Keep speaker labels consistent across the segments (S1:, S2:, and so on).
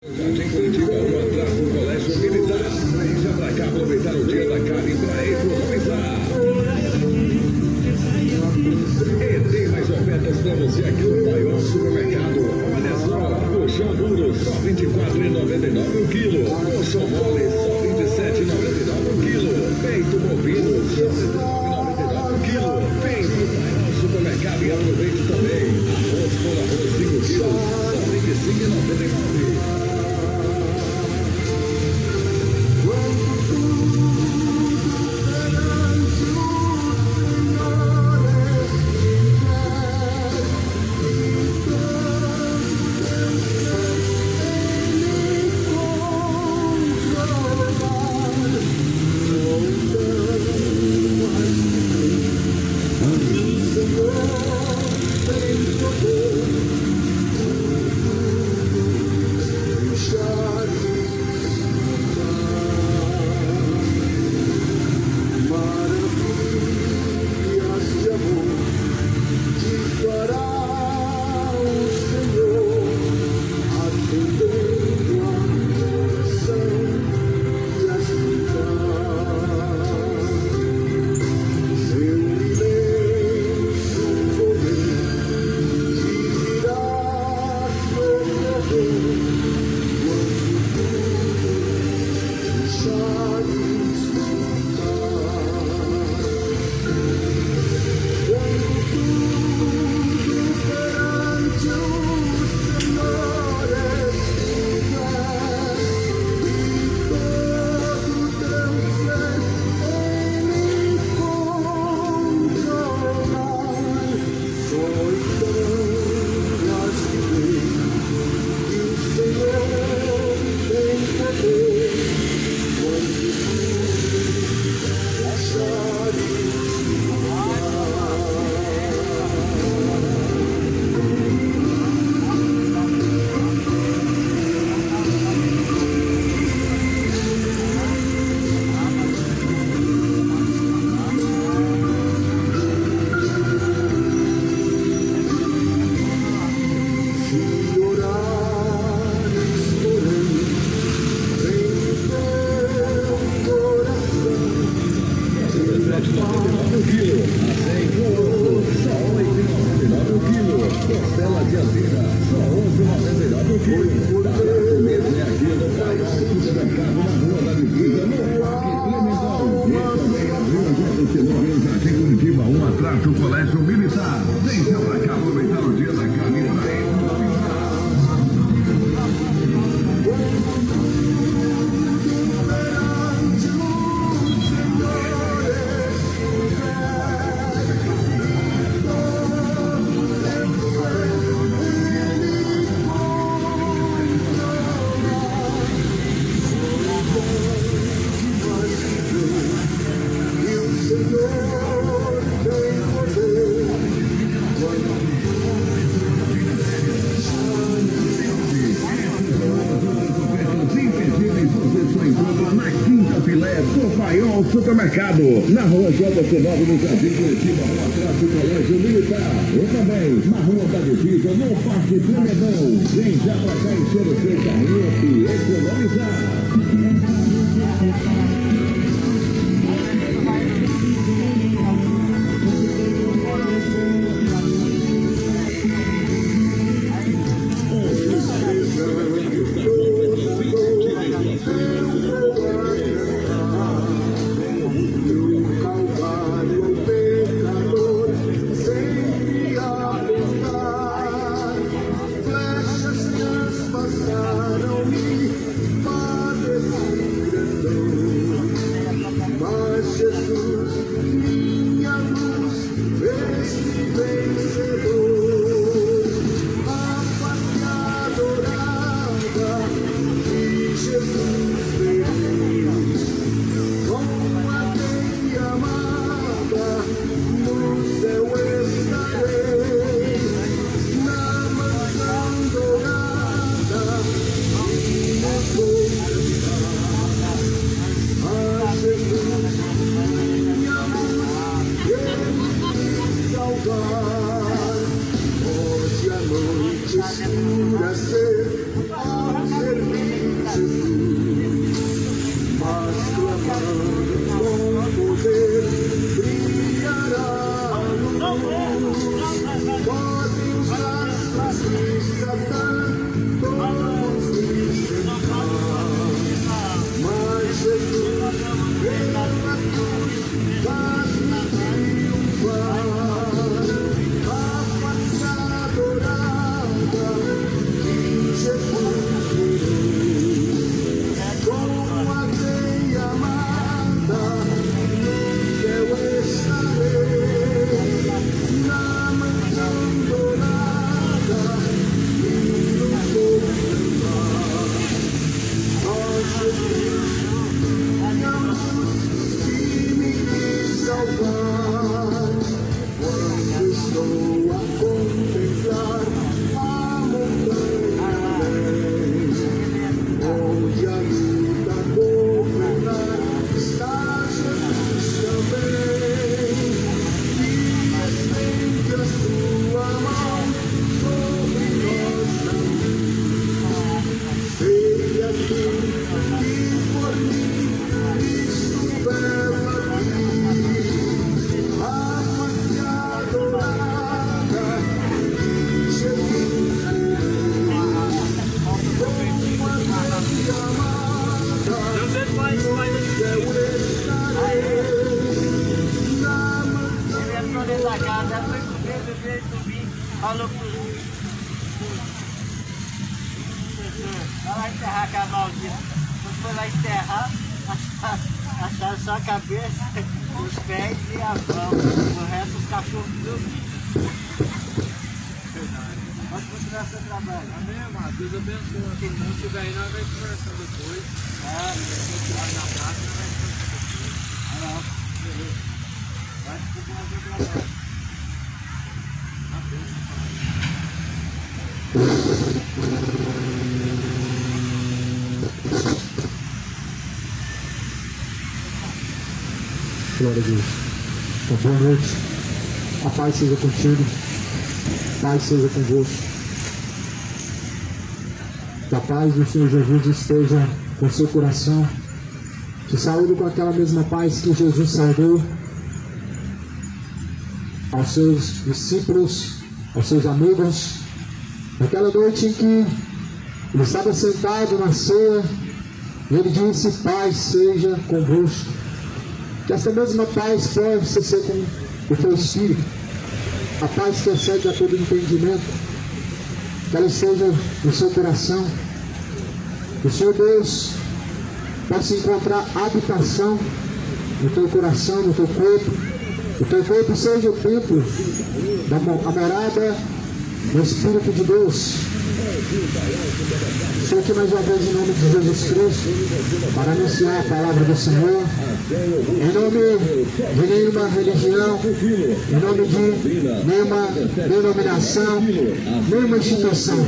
S1: Em Curitiba, uma atrás do Colégio Militar. Venha pra cá aproveitar o dia da carne pra economizar. E tem mais ofertas pra você aqui no maior supermercado. Olha só, colchão duro só R$ 24,99 o quilo. Colchão mole só R$ 27,99 o quilo. Peito bovino só R$ 19,99 o quilo. Vem pro maior supermercado e aproveite também. Arroz por arroz 5 quilos só R$ 25,99.
S2: Supermercado, na rua JC9, no Jardim Curitiba, atrás do Colégio Militar. E também na rua da Divisa, no Parque Tremedão. Vem já pra cá encher o seu carrinho e economizar.
S3: Falou pro vai enterrar aquela maldita. Quando foi lá enterrar, acharam só a cabeça, os pés e as mãos. O resto os cachorros dormindo. Pode continuar seu trabalho. Amém, amado. Deus abençoe. Se não estiver aí, nós vamos conversar depois. Se tirar na praça, nós vamos conversar. Não, beleza. Vai continuar seu trabalho.
S4: Glória a Deus. Então, boa noite. A paz seja contigo. A paz seja convosco. Que a paz do Senhor Jesus esteja com seu coração. Te saúdo com aquela mesma paz que Jesus saudou aos seus discípulos, aos seus amigos, naquela noite em que ele estava sentado na ceia e ele disse: paz seja convosco. Que essa mesma paz possa ser com o teu espírito, a paz que excede a todo entendimento, que ela esteja no seu coração, que o Senhor Deus possa encontrar habitação no teu coração, no teu corpo, o teu corpo seja o templo da morada do Espírito de Deus. Estou aqui mais uma vez em nome de Jesus Cristo para anunciar a palavra do Senhor, em nome de nenhuma religião, em nome de nenhuma denominação, nenhuma instituição,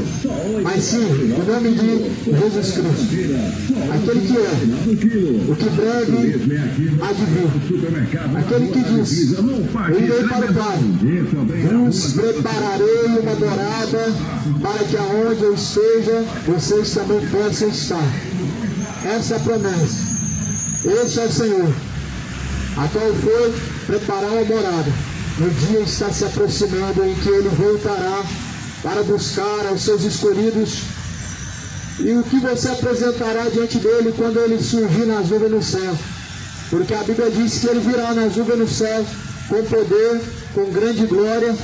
S4: mas sim em nome de Jesus Cristo, aquele que é, o que breve há de vir, aquele que diz: eu irei para o Pai, vos prepararei uma morada para que aonde eu esteja, vocês também possam estar. Essa é a promessa. Esse é o Senhor, a qual foi preparar uma morada. O dia está se aproximando em que Ele voltará para buscar aos seus escolhidos. E o que você apresentará diante dele quando ele surgir nas nuvens no céu? Porque a Bíblia diz que ele virá nas nuvens no céu com poder, com grande glória,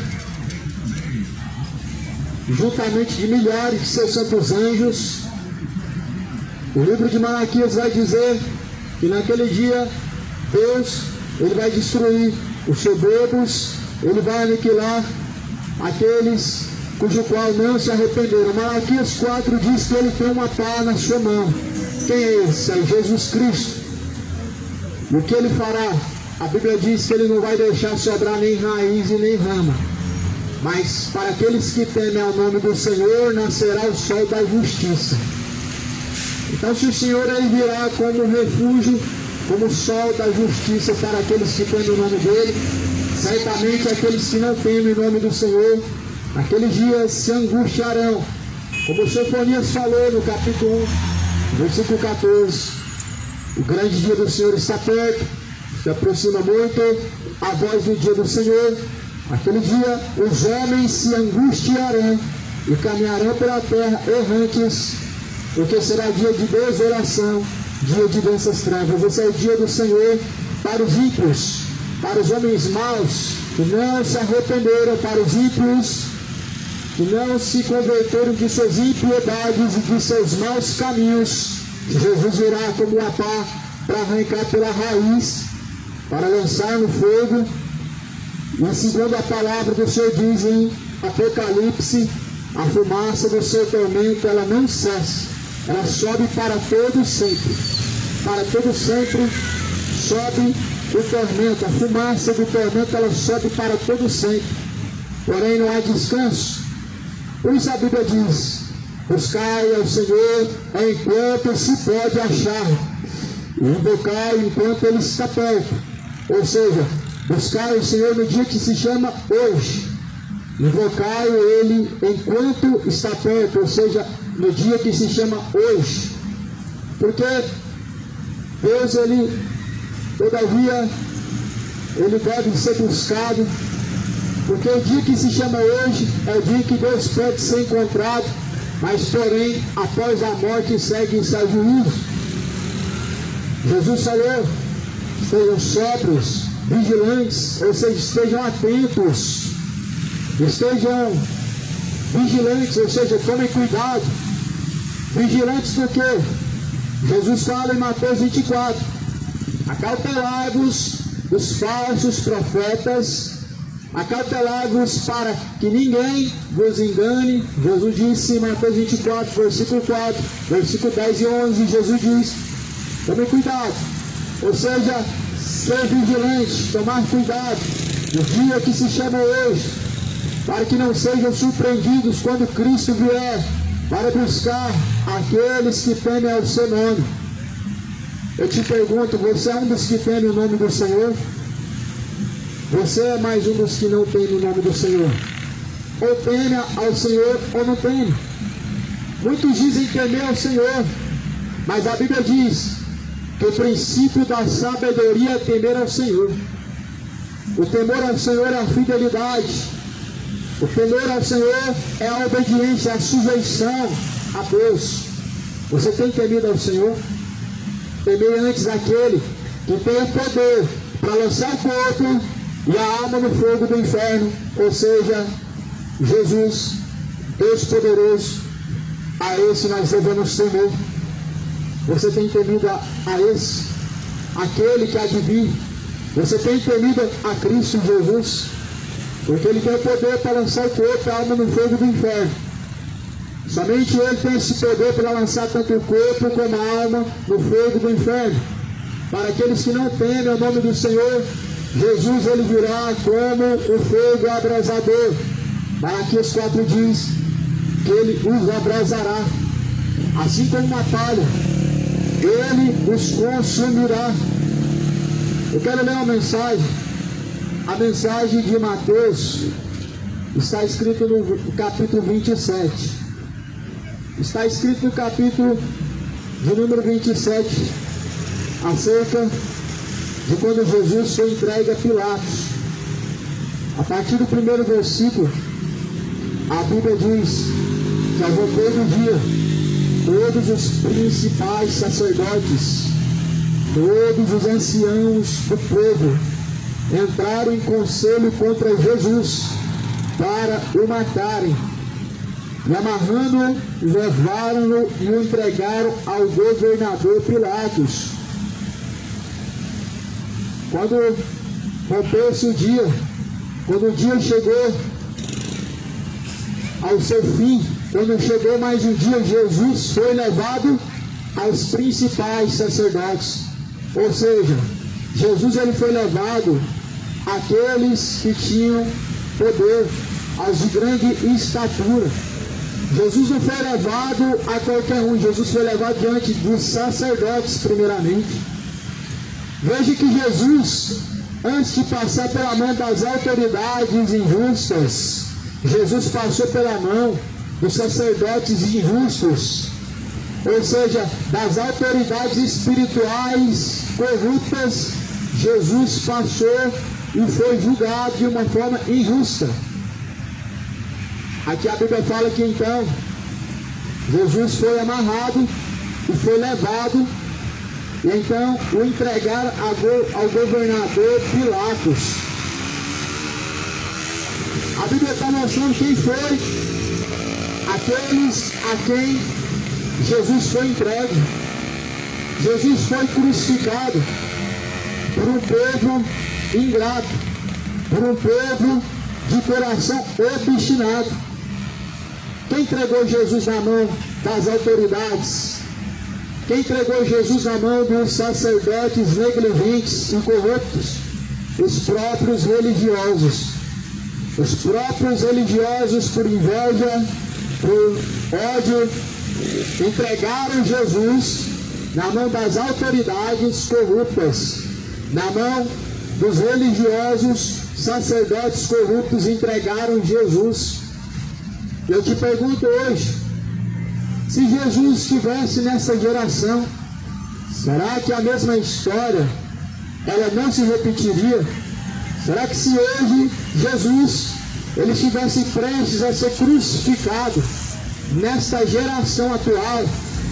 S4: juntamente de milhares de seus santos anjos. O livro de Malaquias vai dizer que naquele dia Deus, ele vai destruir os soberbos, ele vai aniquilar aqueles cujo qual não se arrependeram. Malaquias 4 diz que ele tem uma pá na sua mão. Quem é esse? É Jesus Cristo. E o que ele fará? A Bíblia diz que ele não vai deixar sobrar nem raiz e nem rama, mas para aqueles que temem ao nome do Senhor nascerá o sol da justiça. Então, se o Senhor ele virá como refúgio, como o sol da justiça para aqueles que temem o nome dele, certamente aqueles que não temem o nome do Senhor, naqueles dias se angustiarão, como o Sofonias falou no capítulo 1, versículo 14. O grande dia do Senhor está perto, se aproxima muito a voz do dia do Senhor. Aquele dia os homens se angustiarão e caminharão pela terra errantes, porque será dia de desolação, dia de densas trevas. Esse é o dia do Senhor para os ímpios, para os homens maus que não se arrependeram, para os ímpios que não se converteram de suas impiedades e de seus maus caminhos. Jesus virá como uma pá para arrancar pela raiz, para lançar no fogo. E segundo a palavra do Senhor diz em Apocalipse, a fumaça do seu tormento ela não cessa, ela sobe para todo sempre. Para todo sempre sobe o tormento, a fumaça do tormento ela sobe para todo sempre. Porém não há descanso. Por isso a Bíblia diz: buscai ao Senhor enquanto se pode achar, e invocai enquanto Ele está perto. Ou seja, buscai o Senhor no dia que se chama hoje, invocai Ele enquanto está perto, ou seja, no dia que se chama hoje. Porque Deus, todavia, ele deve ser buscado, porque o dia que se chama hoje é o dia que Deus pode ser encontrado, mas porém, após a morte segue-se a juízo. Jesus falou: sejam sóbrios, vigilantes, ou seja, estejam atentos, estejam vigilantes, ou seja, tomem cuidado. Vigilantes do quê? Jesus fala em Mateus 24: acautelai-vos dos falsos profetas, acautelai-vos para que ninguém vos engane. Jesus disse em Mateus 24, versículo 4, versículo 10 e 11, Jesus diz: tomem cuidado, ou seja, ser vigilante, tomar cuidado no dia que se chama hoje, para que não sejam surpreendidos quando Cristo vier para buscar aqueles que temem ao seu nome. Eu te pergunto, você é um dos que temem o nome do Senhor? Você é mais um dos que não temem o nome do Senhor? Ou teme ao Senhor ou não teme? Muitos dizem temer ao Senhor, mas a Bíblia diz que o princípio da sabedoria é temer ao Senhor. O temor ao Senhor é a fidelidade. O temor ao Senhor é a obediência, a sujeição a Deus. Você tem temido ao Senhor? Temei antes aquele que tem o poder para lançar o corpo e a alma no fogo do inferno, ou seja, Jesus, Deus poderoso. A esse nós devemos temer. Você tem temido a esse, aquele que há de vir? Você tem temido a Cristo Jesus? Porque Ele tem o poder para lançar o corpo e a alma no fogo do inferno. Somente Ele tem esse poder para lançar tanto o corpo como a alma no fogo do inferno. Para aqueles que não temem o nome do Senhor, Jesus Ele virá como o fogo abrasador. Malaquias 4 diz que Ele os abrasará, assim como uma palha, Ele os consumirá. Eu quero ler uma mensagem. A mensagem de Mateus está escrito no capítulo 27. Está escrito no capítulo de número 27, acerca de quando Jesus foi entregue a Pilatos. A partir do primeiro versículo, a Bíblia diz que ao voltar do dia, todos os principais sacerdotes, todos os anciãos do povo, entraram em conselho contra Jesus para o matarem, e amarrando-o, levaram-no e o entregaram ao governador Pilatos. Quando rompeu-se o dia, quando o dia chegou ao seu fim, quando chegou mais um dia, Jesus foi levado aos principais sacerdotes, ou seja, Jesus ele foi levado àqueles que tinham poder, aos de grande estatura. Jesus não foi levado a qualquer um, Jesus foi levado diante dos sacerdotes primeiramente. Veja que Jesus, antes de passar pela mão das autoridades injustas, Jesus passou pela mão dos sacerdotes injustos, ou seja, das autoridades espirituais corruptas. Jesus passou e foi julgado de uma forma injusta. Aqui a Bíblia fala que então Jesus foi amarrado e foi levado, e então o entregaram ao governador Pilatos. A Bíblia está mostrando quem foi aqueles a quem Jesus foi entregue. Jesus foi crucificado por um povo ingrato, por um povo de coração obstinado. Quem entregou Jesus na mão das autoridades? Quem entregou Jesus na mão dos sacerdotes negligentes e corruptos? Os próprios religiosos. Os próprios religiosos, por inveja, por ódio, entregaram Jesus na mão das autoridades corruptas, na mão dos religiosos, sacerdotes corruptos, entregaram Jesus. Eu te pergunto hoje, se Jesus estivesse nessa geração, Será que a mesma história, ela não se repetiria? Será que se hoje Jesus, ele estivesse prestes a ser crucificado, nesta geração atual,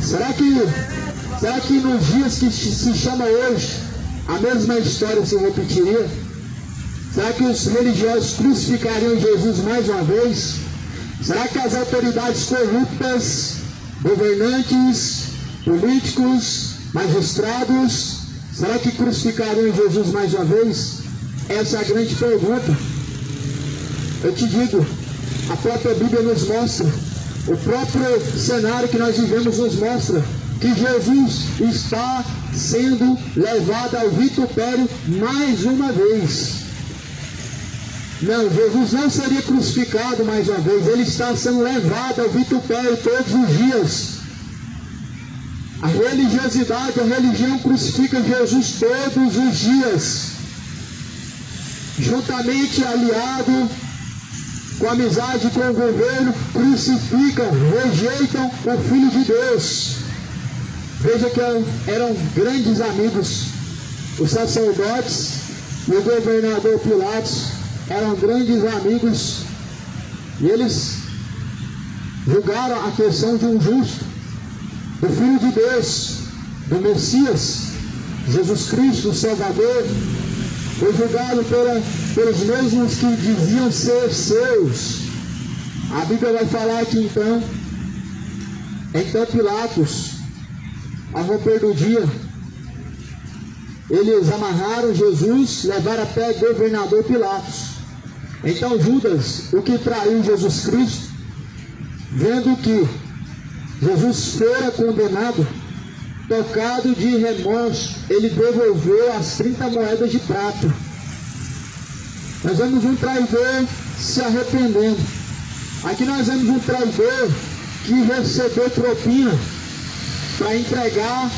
S4: será que nos dias que se chama hoje, a mesma história se repetiria? Será que os religiosos crucificariam Jesus mais uma vez? Será que as autoridades corruptas, governantes, políticos, magistrados, será que crucificariam Jesus mais uma vez? Essa é a grande pergunta. Eu te digo, a própria Bíblia nos mostra, o próprio cenário que nós vivemos nos mostra que Jesus está sendo levado ao vitupério mais uma vez. Não, Jesus não seria crucificado mais uma vez, ele está sendo levado ao vitupério todos os dias. A religiosidade, a religião crucifica Jesus todos os dias, juntamente aliado com amizade com o governo, crucificam, rejeitam o Filho de Deus. Veja que eram grandes amigos, os sacerdotes e o governador Pilatos eram grandes amigos, e eles julgaram a questão de um justo, do Filho de Deus, do Messias, Jesus Cristo, o Salvador. Foi julgado pelos mesmos que diziam ser seus. A Bíblia vai falar que então Pilatos, ao romper do dia, eles amarraram Jesus, levaram até o governador Pilatos. Então Judas, o que traiu Jesus Cristo, vendo que Jesus fora condenado, tocado de remorso, ele devolveu as 30 moedas de prata. Nós vemos um traidor se arrependendo. Aqui nós vemos um traidor que recebeu propina para entregar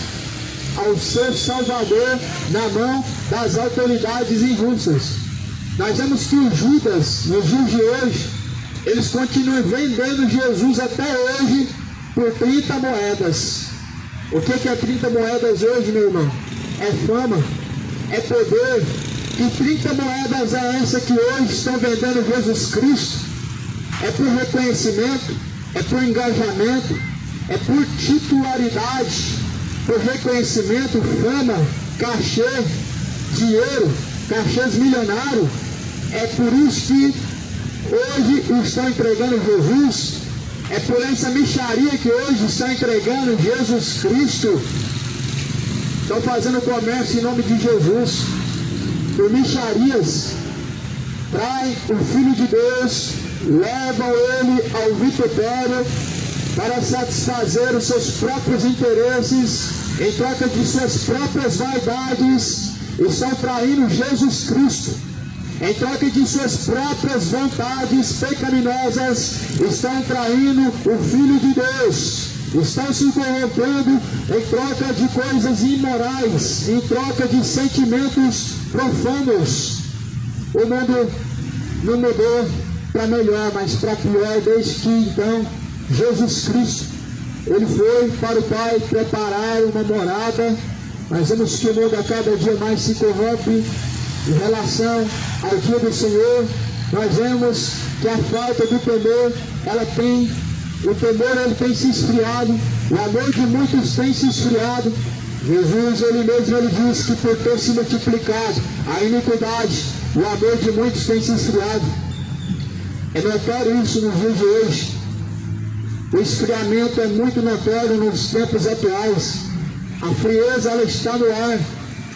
S4: ao seu Salvador na mão das autoridades injustas. Nós vemos que os Judas, nos dias de hoje, eles continuam vendendo Jesus até hoje por 30 moedas. O que é 30 moedas hoje, meu irmão? É fama, é poder. Que 30 moedas é essa que hoje estão vendendo Jesus Cristo? É por reconhecimento, é por engajamento, é por titularidade, por reconhecimento, fama, cachê, dinheiro, cachês milionários. É por isso que hoje estão entregando Jesus. É por essa mixaria que hoje estão entregando Jesus Cristo. Estão fazendo comércio em nome de Jesus. Por mixarias, traem o Filho de Deus, levam ele ao vitupério para satisfazer os seus próprios interesses, em troca de suas próprias vaidades. Estão traindo Jesus Cristo. Em troca de suas próprias vontades pecaminosas, estão traindo o Filho de Deus. Estão se corrompendo em troca de coisas imorais, em troca de sentimentos profanos. O mundo não mudou para melhor, mas para pior, desde que então Jesus Cristo, ele foi para o Pai preparar uma morada. Nós vemos que o mundo a cada dia mais se corrompe. Em relação ao dia do Senhor, nós vemos que a falta do temor, o temor ele tem se esfriado, o amor de muitos tem se esfriado. Jesus, ele mesmo, ele diz que por ter se multiplicado a iniquidade, o amor de muitos tem se esfriado. É notório isso nos dias de hoje. O esfriamento é muito notório nos tempos atuais. A frieza, ela está no ar.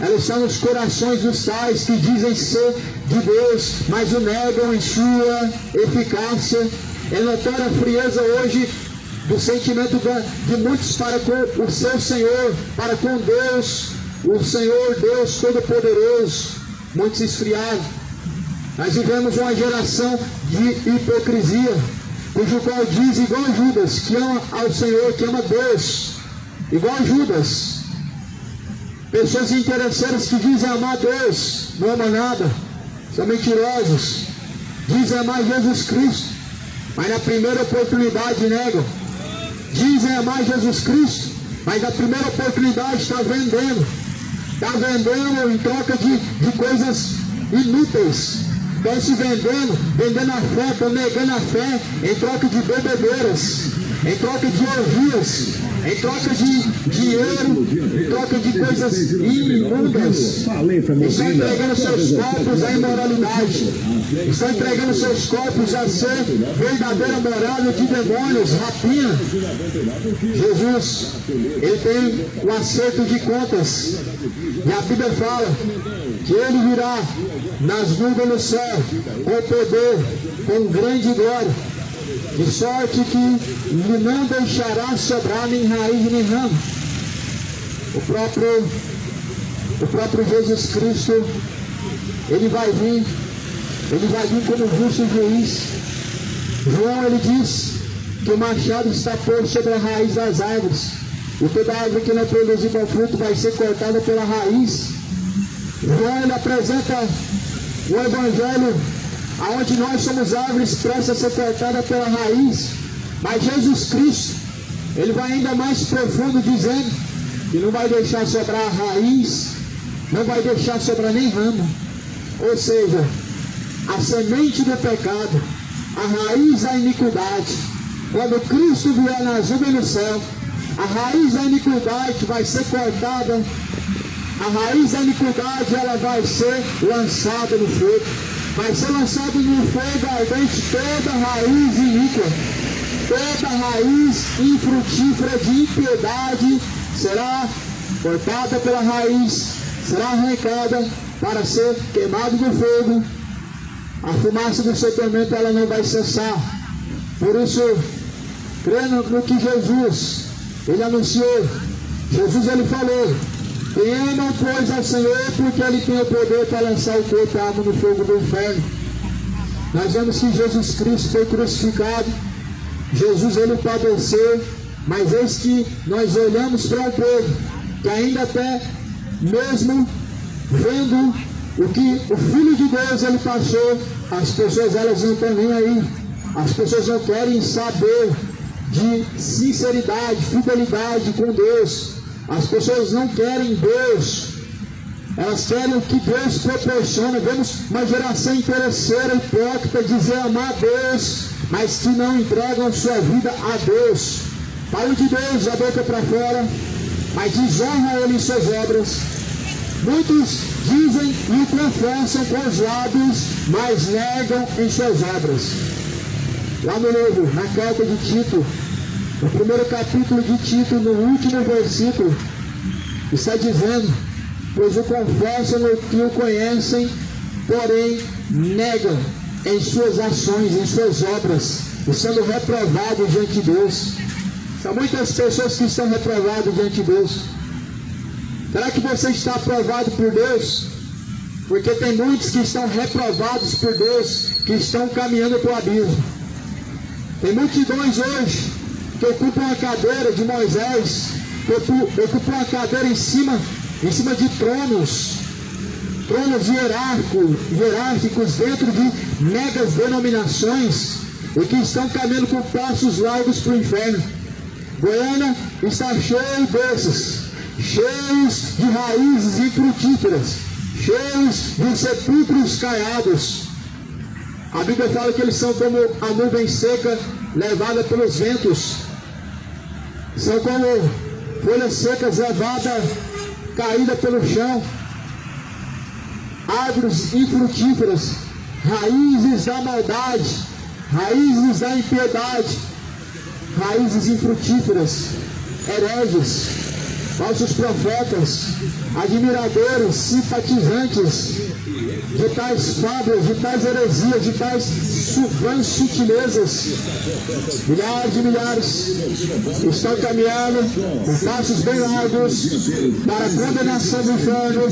S4: Ela está nos corações dos tais que dizem ser de Deus, mas o negam em sua eficácia. É notória a frieza hoje do sentimento de muitos para com o seu Senhor, para com Deus, o Senhor Deus Todo-Poderoso. Muitos esfriados. Nós vivemos uma geração de hipocrisia, cujo qual diz igual Judas, que ama ao Senhor, que ama a Deus, igual Judas. Pessoas interesseiras que dizem amar Deus, não amam nada, são mentirosos, dizem amar Jesus Cristo, mas na primeira oportunidade negam. Dizem amar Jesus Cristo, mas na primeira oportunidade está vendendo. Está vendendo em troca de coisas inúteis. Estão se vendendo a fé, estão negando a fé em troca de bebedeiras, em troca de orgias, em troca de dinheiro, em troca de coisas imundas. Estão entregando seus corpos à imoralidade. Estão entregando seus corpos a ser verdadeira morada de demônios, rapina. Jesus, ele tem um acerto de contas. E a Bíblia fala que ele virá nas nuvens do céu com poder, com grande glória, de sorte que lhe não deixará sobrar nem raiz nem ramo. O próprio Jesus Cristo, ele vai vir como justo juiz. João, ele diz que o machado está posto sobre a raiz das árvores, e toda árvore que não produzir bom fruto vai ser cortada pela raiz. João, ele apresenta o evangelho aonde nós somos árvores prestes a ser cortada pela raiz. Mas Jesus Cristo, ele vai ainda mais profundo, dizendo que não vai deixar sobrar a raiz, não vai deixar sobrar nem ramo. Ou seja, a semente do pecado, a raiz da iniquidade, quando Cristo vier nas nuvens do céu, a raiz da iniquidade vai ser cortada. A raiz da iniquidade, ela vai ser lançada no fogo. Vai ser lançado no fogo ardente toda raiz iníqua, toda raiz infrutífera de impiedade será cortada pela raiz, será arrancada para ser queimado no fogo. A fumaça do seu tormento, ela não vai cessar. Por isso, crendo no que Jesus, ele anunciou, Jesus, ele falou: temam, pois, ao Senhor, porque ele tem o poder para lançar o corpo e a alma no fogo do inferno. Nós vemos que Jesus Cristo foi crucificado, Jesus, ele padeceu, mas eis que nós olhamos para o povo, que ainda até mesmo vendo o que o Filho de Deus ele passou, as pessoas, elas não estão nem aí. As pessoas não querem saber de sinceridade, fidelidade com Deus. As pessoas não querem Deus, elas querem o que Deus proporciona. Vemos uma geração interesseira, hipócrita, dizer amar a Deus, mas que não entregam sua vida a Deus. Falam de Deus da boca para fora, mas desonram Ele em suas obras. Muitos dizem e confessam com os lábios, mas negam em suas obras. Lá no livro, na carta de Tito, no primeiro capítulo de Tito, no último versículo, está dizendo: pois o confessam no que o conhecem, porém negam em suas ações, em suas obras, e sendo reprovados diante de Deus. São muitas pessoas que estão reprovadas diante de Deus. Será que você está aprovado por Deus? Porque tem muitos que estão reprovados por Deus, que estão caminhando para o abismo. Tem multidões hoje que ocupam a cadeira de Moisés, que ocupam a cadeira em cima de tronos hierárquicos dentro de megas denominações, e que estão caminhando com passos largos para o inferno. Goiânia está cheio desses, cheios de raízes infrutíferas, cheios de sepulcros caiados. A Bíblia fala que eles são como a nuvem seca levada pelos ventos, são como folhas secas levadas, caídas pelo chão, árvores infrutíferas, raízes da maldade, raízes da impiedade, raízes infrutíferas, hereges, falsos profetas, admiradores, simpatizantes de tais fábulas, de tais heresias, de tais vãs sutilezas. Milhares de milhares estão caminhando com passos bem largos para a condenação do inferno.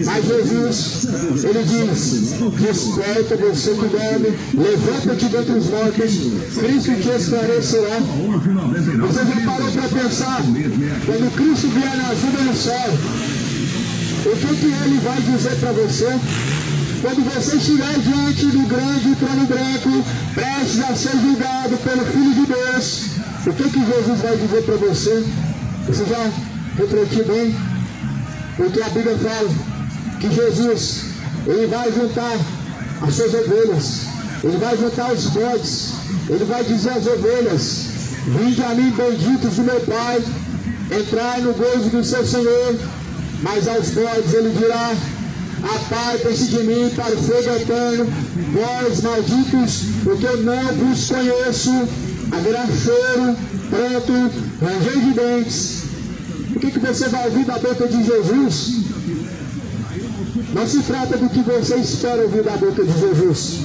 S4: Mas Jesus, ele diz: desperta, você que dorme, levanta-te dentre os mortos, Cristo te esclarecerá. Você já parou para pensar, quando Cristo vier nas nuvens do céu, o que ele vai dizer para você? Quando você estiver diante do grande trono branco, prestes a ser julgado pelo Filho de Deus, o que Jesus vai dizer para você? Você já refletiu bem? Porque a Bíblia fala que Jesus, ele vai juntar as suas ovelhas, ele vai juntar os bodes, ele vai dizer às ovelhas: vinde a mim, benditos do meu Pai, entrai no gozo do seu Senhor. Mas aos bodes ele dirá: apartem-se de mim para o fogo eterno, vós malditos, porque eu não vos conheço. Haverá choro, pranto, ranger de dentes. O que você vai ouvir da boca de Jesus? Não se trata do que você espera ouvir da boca de Jesus.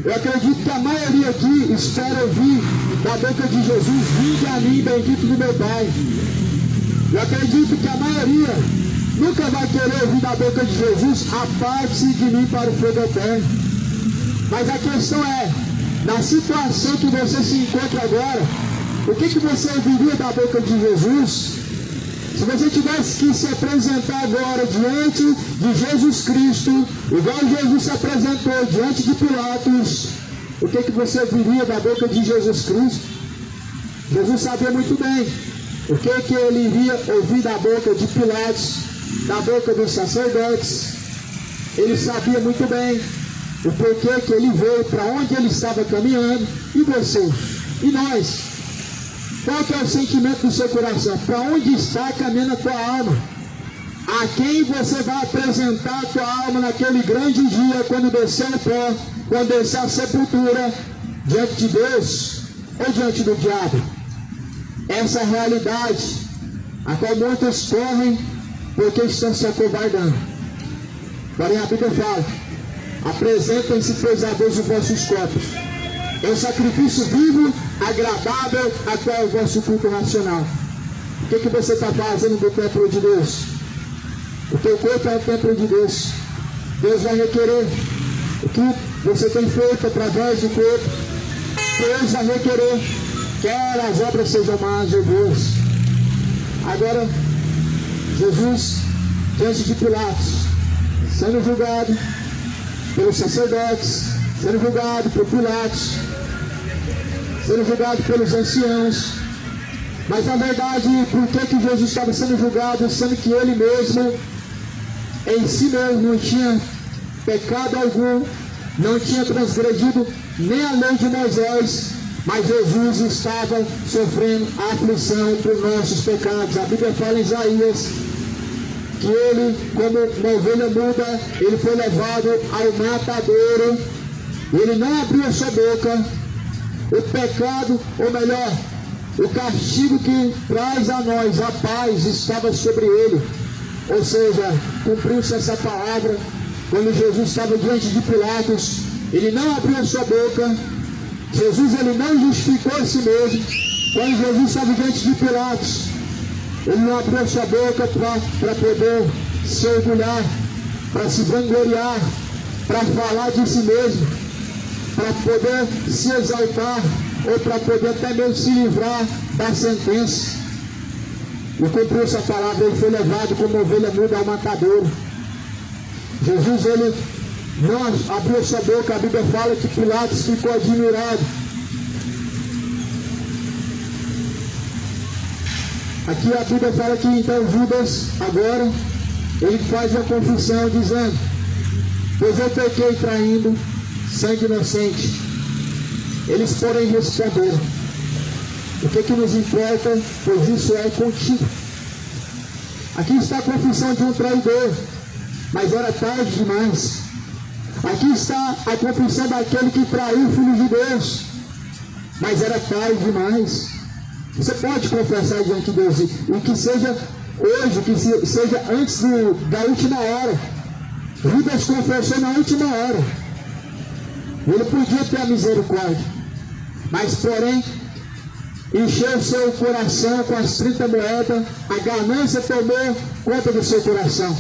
S4: Eu acredito que a maioria aqui espera ouvir da boca de Jesus: vinde a mim, bendito do meu Pai. Eu acredito que a maioria nunca vai querer ouvir da boca de Jesus: aparte-se de mim para o fogo eterno. Mas a questão é, na situação que você se encontra agora, o que você ouviria da boca de Jesus? Se você tivesse que se apresentar agora diante de Jesus Cristo, igual Jesus se apresentou diante de Pilatos, o que você ouviria da boca de Jesus Cristo? Jesus sabia muito bem o que ele iria ouvir da boca de Pilatos, da boca dos sacerdotes. Ele sabia muito bem o porquê que ele veio, para onde ele estava caminhando. E você? E nós? Qual que é o sentimento do seu coração? Para onde está caminhando a tua alma? A quem você vai apresentar a tua alma naquele grande dia, quando descer o pó, quando descer a sepultura, diante de Deus ou diante do diabo? Essa é a realidade a qual muitos correm porque estão se acovardando. Porém a Bíblia fala: apresentem-se, pois, a Deus os vossos corpos, é um sacrifício vivo, agradável, a qual é o vosso culto racional. O que você está fazendo no templo de Deus? O teu corpo é o templo de Deus. Deus vai requerer o que você tem feito através do corpo. Deus vai requerer, quer as obras sejam más ou boas. Agora, Jesus, diante de Pilatos, sendo julgado pelos sacerdotes, sendo julgado por Pilatos, sendo julgado pelos anciãos. Mas na verdade, por que Jesus estava sendo julgado, sendo que ele mesmo, em si mesmo, não tinha pecado algum, não tinha transgredido nem a lei de Moisés, mas Jesus estava sofrendo a aflição por nossos pecados. A Bíblia fala em Isaías que ele, como uma ovelha muda, ele foi levado ao matadouro, ele não abriu a sua boca. O pecado, ou melhor, o castigo que traz a nós a paz estava sobre ele. Ou seja, cumpriu-se essa palavra quando Jesus estava diante de Pilatos. Ele não abriu a sua boca. Jesus, ele não justificou a si mesmo. Quando Jesus estava diante de Pilatos, ele não abriu a sua boca para poder se orgulhar, para se vangloriar, para falar de si mesmo, para poder se exaltar, ou para poder até mesmo se livrar da sentença. E cumpriu essa palavra, ele foi levado como ovelha muda ao matadouro. Jesus, ele não abriu sua boca. A Bíblia fala que Pilatos ficou admirado. Aqui a Bíblia fala que então Judas, agora, ele faz uma confissão dizendo: pois eu pequei traindo sangue inocente. Eles, porém, responderam: o que nos importa, pois isso é contigo. Aqui está a confissão de um traidor, mas era tarde demais. Aqui está a confissão daquele que traiu o Filho de Deus, mas era tarde demais. Você pode confessar diante de Deus, e que seja hoje, que seja antes da última hora. Judas confessou na última hora. Ele podia ter a misericórdia, mas porém encheu seu coração com as 30 moedas, a ganância tomou conta do seu coração.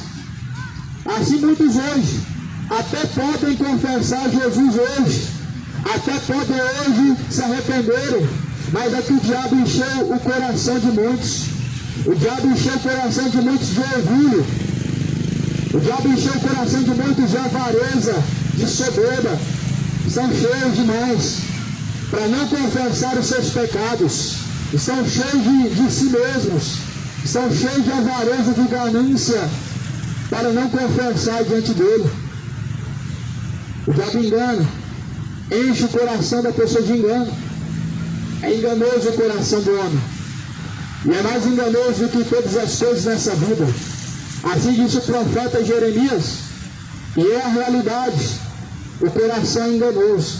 S4: Assim muitos hoje até podem confessar Jesus hoje, até podem hoje se arrependerem, mas é que o diabo encheu o coração de muitos. O diabo encheu o coração de muitos de orgulho. O diabo encheu o coração de muitos de avareza, de soberba. São cheios demais para não confessar os seus pecados. estão cheios de si mesmos, estão cheios de avareza, de ganância, para não confessar diante dele. O diabo engana, enche o coração da pessoa de engano. É enganoso o coração do homem, e é mais enganoso do que todas as coisas nessa vida. Assim disse o profeta Jeremias, e é a realidade. O coração é enganoso.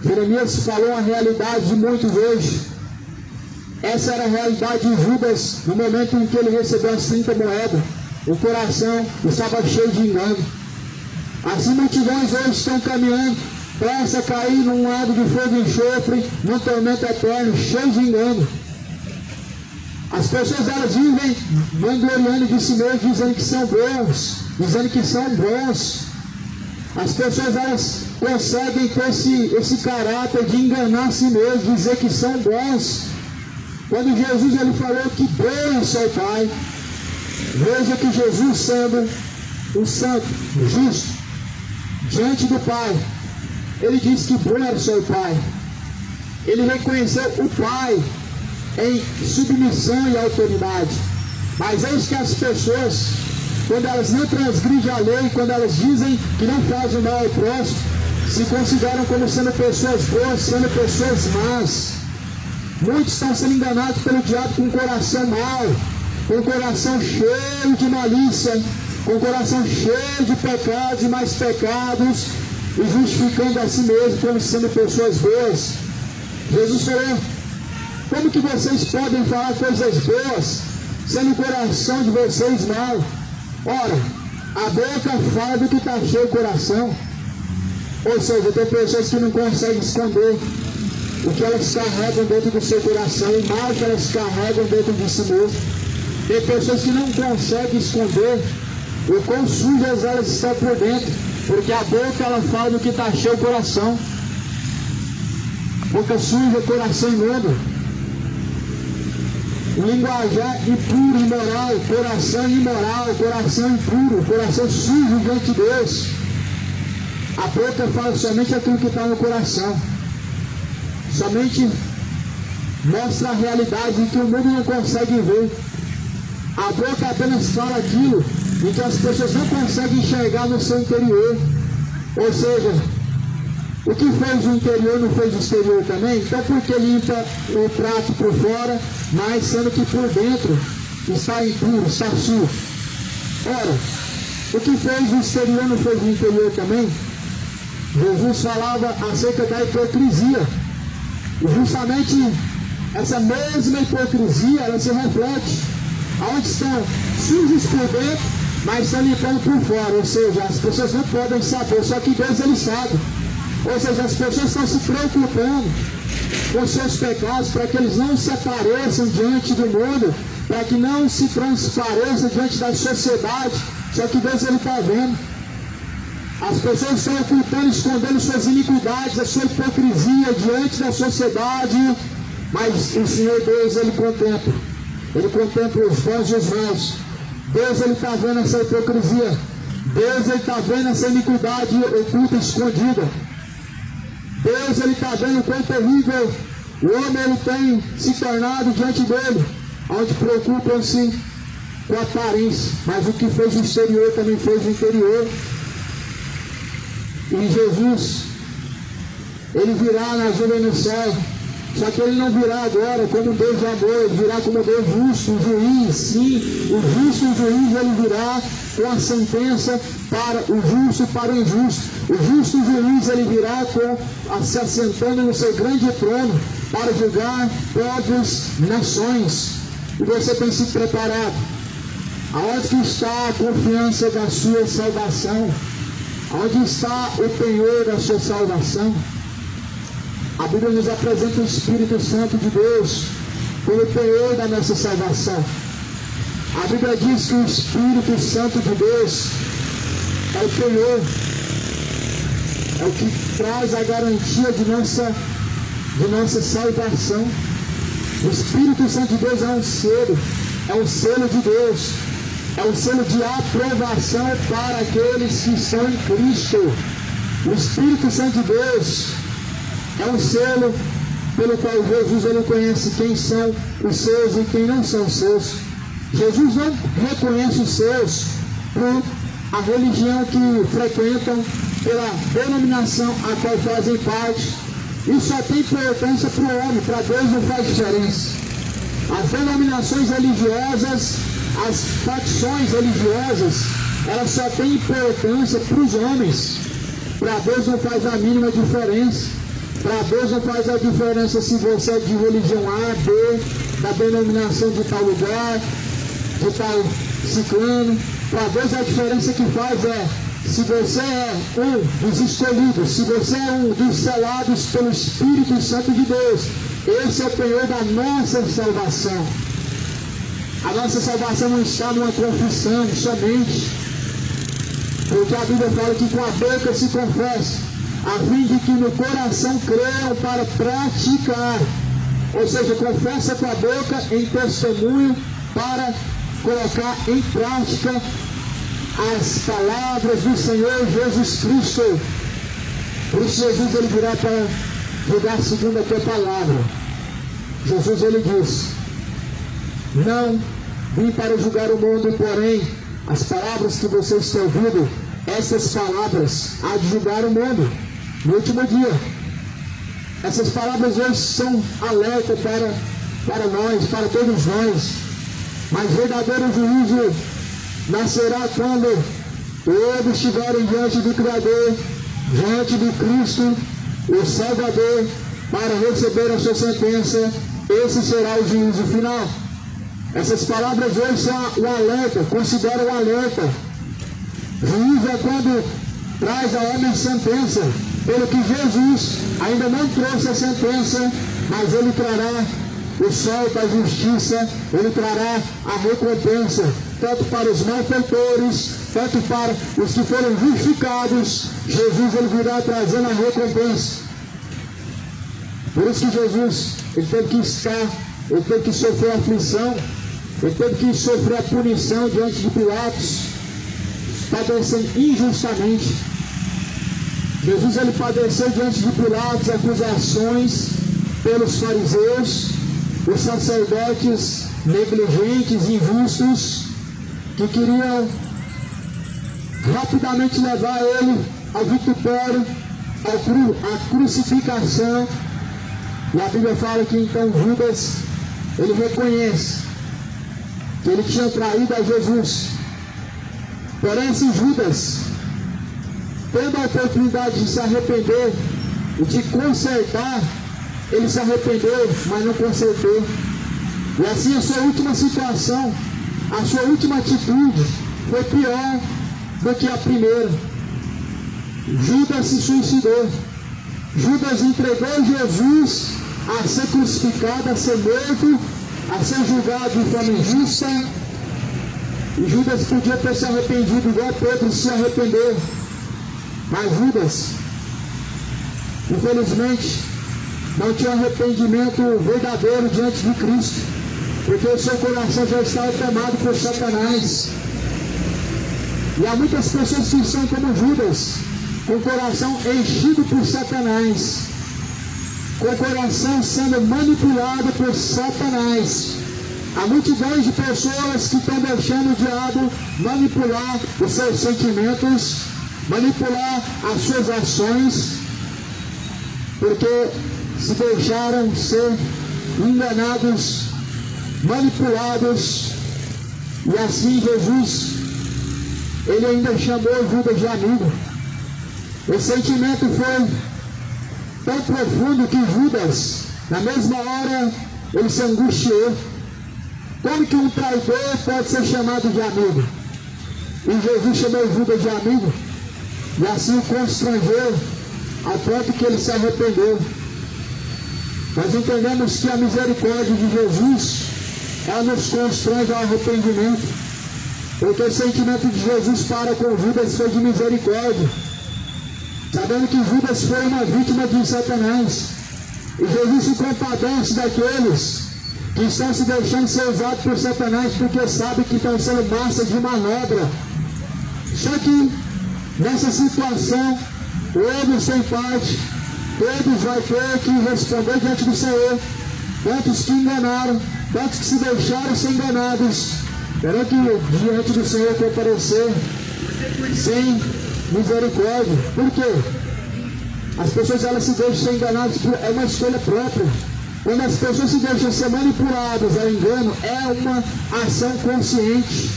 S4: Jeremias falou a realidade de muitos hoje. Essa era a realidade de Judas no momento em que ele recebeu as 30 moedas. O coração estava cheio de engano. Assim multidões hoje estão caminhando, prestes a cair num lago de fogo e enxofre, num tormento eterno, cheio de engano. As pessoas, elas vivem vangloriando de si mesmas, dizendo que são bons, dizendo que são bons. As pessoas, elas conseguem ter esse caráter de enganar a si mesmas, dizer que são bons. Quando Jesus ele falou que bom é seu Pai, veja que Jesus, sendo um santo, justo, diante do Pai, ele disse que bom era o seu Pai. Ele reconheceu o Pai em submissão e autoridade. Mas eis que as pessoas, quando elas não transgridem a lei, quando elas dizem que não fazem o mal ao próximo, se consideram como sendo pessoas boas, sendo pessoas más. Muitos estão sendo enganados pelo diabo com o coração mau, com o coração cheio de malícia, com o coração cheio de pecados e mais pecados, e justificando a si mesmo como sendo pessoas boas. Jesus falou: como que vocês podem falar coisas boas, sendo o coração de vocês mau? Ora, a boca fala do que está cheio o coração. Ou seja, tem pessoas que não conseguem esconder o que elas carregam dentro do seu coração, o mal que elas carregam dentro de si mesmo. Tem pessoas que não conseguem esconder o quão sujas elas estão por dentro, porque a boca ela fala do que está cheio o coração. Boca suja, coração imundo. Linguajar impuro, imoral, coração imoral, coração impuro, coração sujo diante de Deus. A boca fala somente aquilo que está no coração. Somente mostra a realidade que o mundo não consegue ver. A boca apenas fala aquilo em que as pessoas não conseguem enxergar no seu interior. Ou seja, o que fez o interior não fez o exterior também? Então por que limpa o prato por fora, mas sendo que por dentro está impuro, está sujo? Ora, o que fez o exterior não fez o interior também? Jesus falava acerca da hipocrisia. E justamente essa mesma hipocrisia, ela se reflete onde estão sujos por dentro, mas estão limpando por fora. Ou seja, as pessoas não podem saber, só que Deus ele sabe. Ou seja, as pessoas estão se preocupando com seus pecados para que eles não se apareçam diante do mundo, para que não se transpareçam diante da sociedade. Só que Deus ele está vendo. As pessoas estão ocultando, escondendo suas iniquidades, a sua hipocrisia diante da sociedade, mas o Senhor Deus ele contempla os bons e os maus. Deus ele está vendo essa hipocrisia, Deus ele está vendo essa iniquidade oculta, escondida. Deus ele está vendo o quão terrível o homem ele tem se tornado diante dele, onde preocupam-se com a aparência, mas o que fez o exterior também fez o interior. E Jesus, ele virá nas nuvens no céu, só que ele não virá agora como Deus de amor, ele virá como Deus justo, juiz. Sim, o justo juiz ele virá com a sentença para o justo e para o injusto. O justo juiz ele virá se assentando no seu grande trono para julgar povos, nações. E você tem se preparado? Aonde que está a confiança da sua salvação? Onde está o penhor da sua salvação? A Bíblia nos apresenta o Espírito Santo de Deus como penhor da nossa salvação. A Bíblia diz que o Espírito Santo de Deus é o penhor, é o que traz a garantia de nossa salvação. O Espírito Santo de Deus é um selo de Deus. É um selo de aprovação para aqueles que são em Cristo. O Espírito Santo de Deus é um selo pelo qual Jesus ele conhece quem são os seus e quem não são os seus. Jesus não reconhece os seus por a religião que frequentam, pela denominação a qual fazem parte. Isso só tem importância para o homem, para Deus não faz diferença. As denominações religiosas, as facções religiosas, elas só têm importância para os homens. Para Deus não faz a mínima diferença. Para Deus não faz a diferença se você é de religião A, B, da denominação de tal lugar, de tal ciclano. Para Deus a diferença que faz é se você é um dos escolhidos, se você é um dos selados pelo Espírito Santo de Deus. Esse é o penhor da nossa salvação. A nossa salvação não está numa confissão somente, porque a Bíblia fala que com a boca se confessa, a fim de que no coração creiam para praticar. Ou seja, confessa com a boca em testemunho para colocar em prática as palavras do Senhor Jesus Cristo. Por isso Jesus ele virá para julgar segundo a tua palavra. Jesus ele diz: não vim para julgar o mundo, porém as palavras que vocês têm ouvido, essas palavras há de julgar o mundo no último dia. Essas palavras hoje são alerta para nós, para todos nós. Mas verdadeiro juízo nascerá quando todos estiverem diante do Criador, diante de Cristo, o Salvador, para receber a sua sentença. Esse será o juízo final. Essas palavras hoje são o alerta, considera o alerta. Juízo é quando traz a homem a sentença, pelo que Jesus ainda não trouxe a sentença, mas ele trará o sol da justiça, ele trará a recompensa, tanto para os malfeitores, tanto para os que foram justificados. Jesus ele virá trazendo a recompensa. Por isso que Jesus ele teve que estar, ele teve que sofrer a aflição, ele teve que sofrer a punição diante de Pilatos, padecendo injustamente. Jesus ele padeceu diante de Pilatos acusações pelos fariseus, os sacerdotes negligentes, injustos, que queriam rapidamente levar ele ao vitupério, à crucificação. E a Bíblia fala que então Judas, ele reconhece que ele tinha traído a Jesus. Porém, esse Judas, tendo a oportunidade de se arrepender e de consertar, ele se arrependeu, mas não consertou. E assim a sua última situação, a sua última atitude foi pior do que a primeira. Judas se suicidou. Judas entregou Jesus a ser crucificado, a ser morto, a ser julgado de forma injusta. E Judas podia ter se arrependido igual Pedro se arrependeu. Mas Judas, infelizmente, não tinha arrependimento verdadeiro diante de Cristo, porque o seu coração já estava tomado por Satanás. E há muitas pessoas que são como Judas, com o coração enchido por Satanás, com o coração sendo manipulado por Satanás. Há multidões de pessoas que estão deixando o diabo manipular os seus sentimentos, manipular as suas ações, porque se deixaram ser enganados, manipulados. E assim Jesus, ele ainda chamou Judas de amigo. O sentimento foi tão profundo que Judas, na mesma hora, ele se angustiou. Como que um traidor pode ser chamado de amigo? E Jesus chamou Judas de amigo, e assim o constrangeu, ao ponto que ele se arrependeu. Nós entendemos que a misericórdia de Jesus, ela nos constrange ao arrependimento, porque o sentimento de Jesus para com Judas foi de misericórdia, sabendo que Judas foi uma vítima de Satanás. E Jesus se compadece daqueles que estão se deixando ser usados por Satanás, porque sabem que estão sendo massa de manobra. Só que nessa situação, o homem sem parte, todos vai ter que responder diante do Senhor. Quantos que enganaram, quantos que se deixaram ser enganados, terão que diante do Senhor comparecer sem misericórdia. Por quê? As pessoas elas se deixam ser enganadas, é uma escolha própria. Quando as pessoas se deixam ser manipuladas ao engano, é uma ação consciente.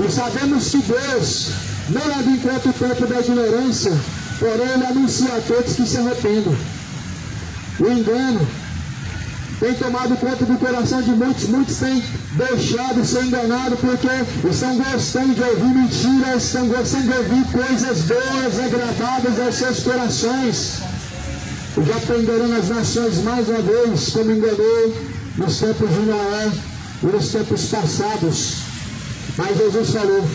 S4: E sabemos que Deus não leva em conta o tempo da ignorância, porém Ele anuncia a todos que se arrependam. O engano tem tomado conta do coração de muitos, muitos têm deixado ser enganados porque estão gostando de ouvir mentiras, estão gostando de ouvir coisas boas, agradáveis aos seus corações. E já estão enganando as nações mais uma vez, como enganou nos tempos de Noé e nos tempos passados. Mas Jesus falou,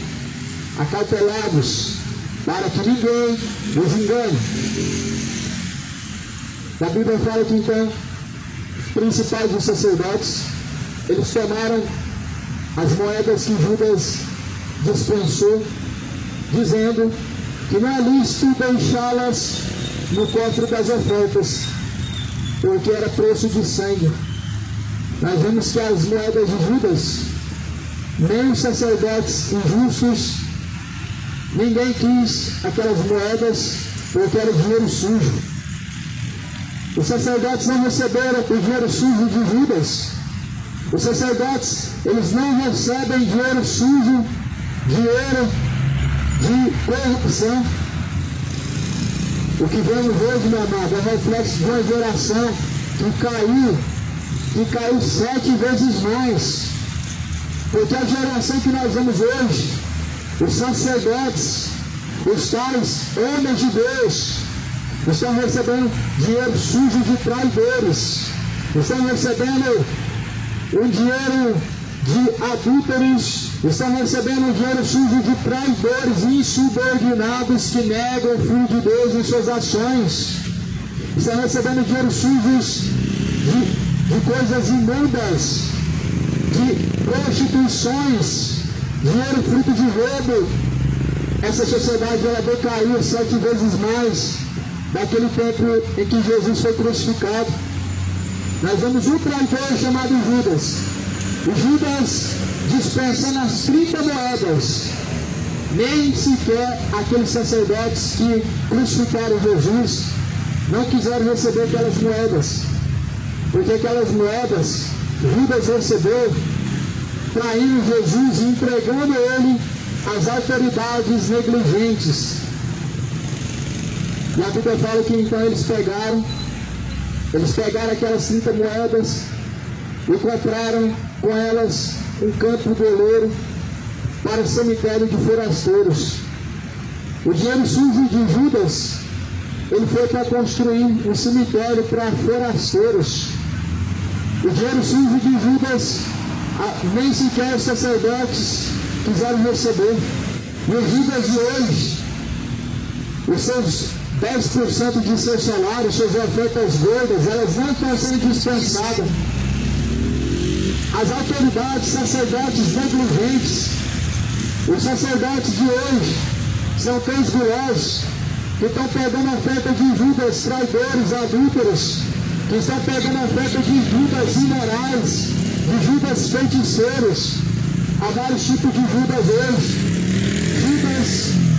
S4: acautelados, para que ninguém os engane. A Bíblia fala que então, os principais dos sacerdotes, eles tomaram as moedas que Judas dispensou, dizendo que não é lícito deixá-las no cofre das ofertas, porque era preço de sangue. Nós vemos que as moedas de Judas, nem os sacerdotes injustos, ninguém quis aquelas moedas, porque era dinheiro sujo. Os sacerdotes não receberam o dinheiro sujo de Judas. Os sacerdotes, eles não recebem dinheiro sujo, dinheiro de corrupção. O que vemos hoje, meu amado, é reflexo de uma geração que caiu 7 vezes mais. Porque a geração que nós vemos hoje, os sacerdotes, os tais homens de Deus, estão recebendo dinheiro sujo de traidores, estão recebendo um dinheiro de adúlteros, estão recebendo dinheiro sujo de traidores insubordinados que negam o Filho de Deus em suas ações, estão recebendo dinheiro sujos de coisas imundas, de prostituições, dinheiro fruto de roubo. Essa sociedade ela decaiu 7 vezes mais daquele tempo em que Jesus foi crucificado. Nós vemos um traidor chamado Judas. O Judas dispensando as 30 moedas. Nem sequer aqueles sacerdotes que crucificaram Jesus não quiseram receber aquelas moedas, porque aquelas moedas Judas recebeu, traindo Jesus e entregando ele às autoridades negligentes. E a Bíblia fala que então eles pegaram aquelas 30 moedas e compraram com elas um campo de oleiro para o cemitério de forasteiros. O dinheiro sujo de Judas, ele foi para construir um cemitério para forasteiros. O dinheiro sujo de Judas, nem sequer os sacerdotes quiseram receber. E o Judas de hoje, os seus 10% de seu salário, suas ofertas gordas, elas não estão sendo dispensadas. As autoridades, sacerdotes negligentes, os sacerdotes de hoje são cães gulosos, que estão pegando a oferta de Judas traidores, adúlteros, que estão pegando a oferta de Judas imorais, de Judas feiticeiros. Há vários tipos de Judas hoje: Judas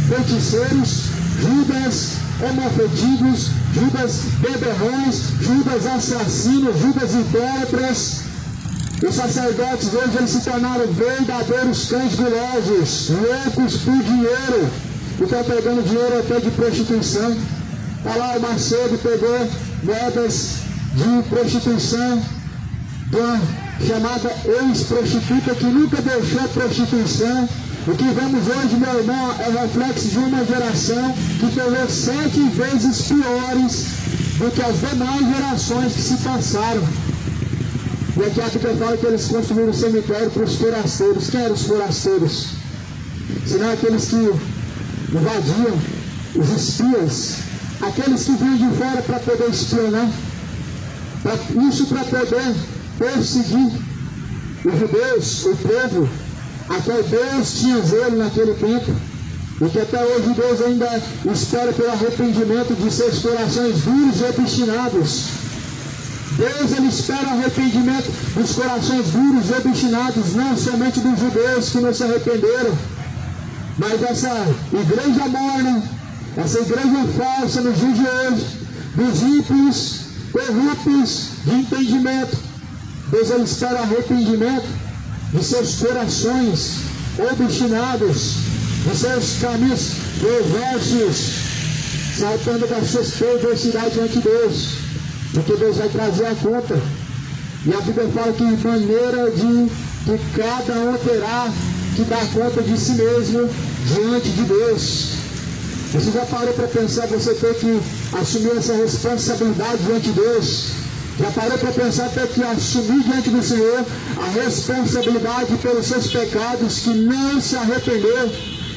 S4: feiticeiros, Judas homoafetivos, Judas beberrões, Judas assassinos, Judas idólatras. Os sacerdotes hoje eles se tornaram verdadeiros cães gulosos, loucos por dinheiro, e estão pegando dinheiro até de prostituição. Está lá o Macedo, pegou moedas de prostituição de uma chamada ex-prostituta que nunca deixou a prostituição. O que vemos hoje, meu irmão, é o reflexo de uma geração que tornou 7 vezes piores do que as demais gerações que se passaram. E aqui a Bíblia fala que eles construíram um cemitério para os forasteiros. Quem eram os forasteiros? Senão aqueles que invadiam, os espias, aqueles que vinham de fora para poder espionar, isso para poder perseguir os judeus, o povo, a qual Deus tinha zelo naquele tempo. Porque até hoje Deus ainda espera pelo arrependimento de seus corações duros e obstinados. Deus, ele espera o arrependimento dos corações duros e obstinados, não somente dos judeus que não se arrependeram, mas dessa igreja morna, essa igreja falsa nos dias de hoje, dos ímpios, corruptos de entendimento. Deus, ele espera o arrependimento de seus corações obstinados, de seus caminhos perversos, saltando das suas perversidades diante de Deus, porque Deus vai trazer a conta. E a Bíblia fala que maneira de que cada um terá que dar conta de si mesmo diante de Deus. Você já parou para pensar, você tem que assumir essa responsabilidade diante de Deus? Já parou para pensar, ter que assumir diante do Senhor a responsabilidade pelos seus pecados, que não se arrependeu?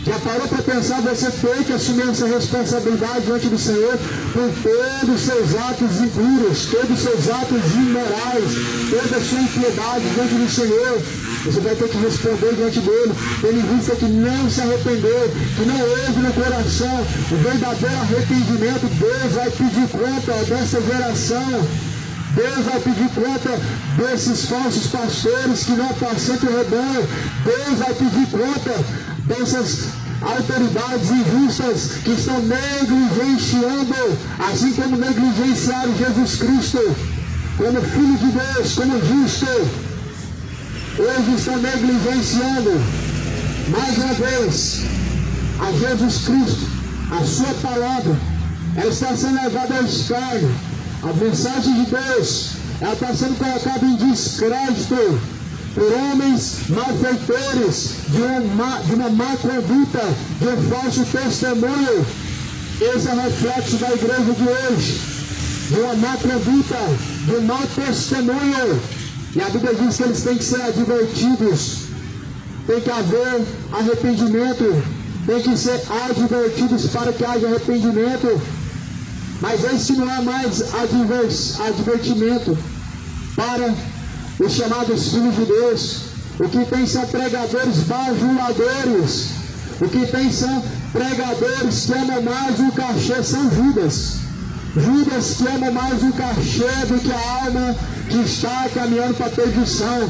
S4: Já parou para pensar, você tem que assumir essa responsabilidade diante do Senhor por todos os seus atos impuros, todos os seus atos imorais, toda a sua impiedade diante do Senhor? Você vai ter que responder diante dele, tendo em vista que não se arrependeu, que não houve no coração o verdadeiro arrependimento. Deus vai pedir conta dessa geração. Deus vai pedir conta desses falsos pastores que não apacentam o rebanho. Deus vai pedir conta dessas autoridades injustas que estão negligenciando, assim como negligenciaram Jesus Cristo, como Filho de Deus, como justo. Hoje estão negligenciando, mais uma vez, a Jesus Cristo, a sua palavra. Ela está sendo levada ao escárnio. A mensagem de Deus, ela está sendo colocada em descrédito por homens malfeitores, de uma má conduta, de um falso testemunho. Esse é o reflexo da igreja de hoje, de uma má conduta, de um mau testemunho. E a Bíblia diz que eles têm que ser advertidos, tem que haver arrependimento, tem que ser advertidos para que haja arrependimento. Mas esse não é mais advertimento para os chamados filhos de Deus. O que tem são pregadores bajuladores. O que tem são pregadores que amam mais o cachê, são Judas. Judas que ama mais o cachê do que a alma que está caminhando para a perdição.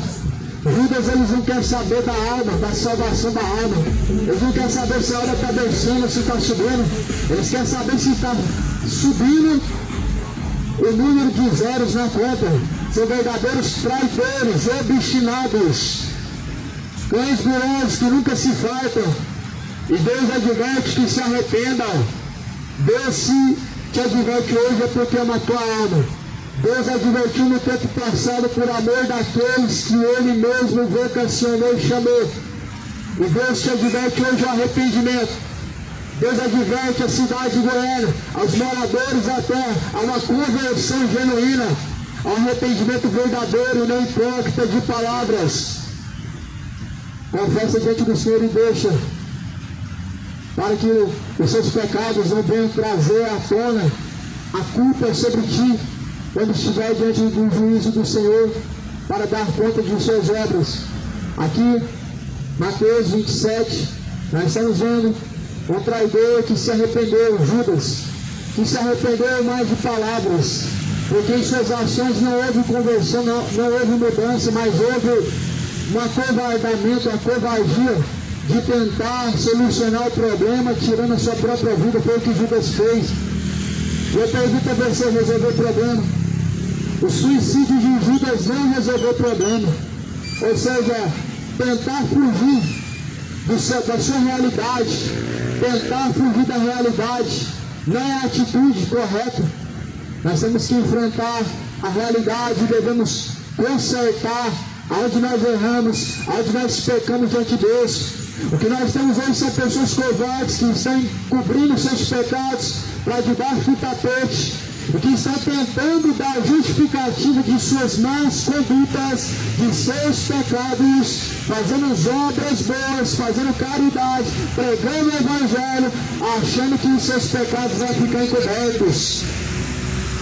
S4: Judas, eles não querem saber da alma, da salvação da alma. Eles não querem saber se a hora está descendo, se está subindo. Eles querem saber se está subindo o número de zeros na conta. São verdadeiros traidores, obstinados, cães gulosos que nunca se fartam. E Deus adverte que se arrependam. Deus se te adverte hoje é porque ama a tua alma. Deus advertiu no tempo passado por amor daqueles que Ele mesmo vocacionou e chamou. E Deus te adverte hoje o arrependimento. Deus adverte a cidade de Goiânia, aos moradores da terra, a uma conversão genuína, ao arrependimento verdadeiro e não hipócrita de palavras. Confessa diante do Senhor e deixa, para que os seus pecados não venham trazer à tona a culpa sobre ti, quando estiver diante do juízo do Senhor, para dar conta de suas obras. Aqui, Mateus 27, nós estamos vendo um traidor que se arrependeu, Judas, que se arrependeu mais de palavras, porque em suas ações não houve conversão, não houve mudança, mas houve um acovardamento, uma covardia de tentar solucionar o problema, tirando a sua própria vida. Foi o que Judas fez. Eu pergunto a você, resolver o problema? O suicídio de Judas não resolveu o problema. Ou seja, tentar fugir da sua realidade, tentar fugir da realidade, não é a atitude correta. Nós temos que enfrentar a realidade, devemos consertar aonde nós erramos, aonde nós pecamos diante de Deus. O que nós temos hoje são pessoas covardes que estão encobrindo seus pecados para debaixo do tapete, e que estão tentando dar justificativa de suas más condutas, de seus pecados, fazendo obras boas, fazendo caridade, pregando o Evangelho, achando que os seus pecados vão ficar encobertos,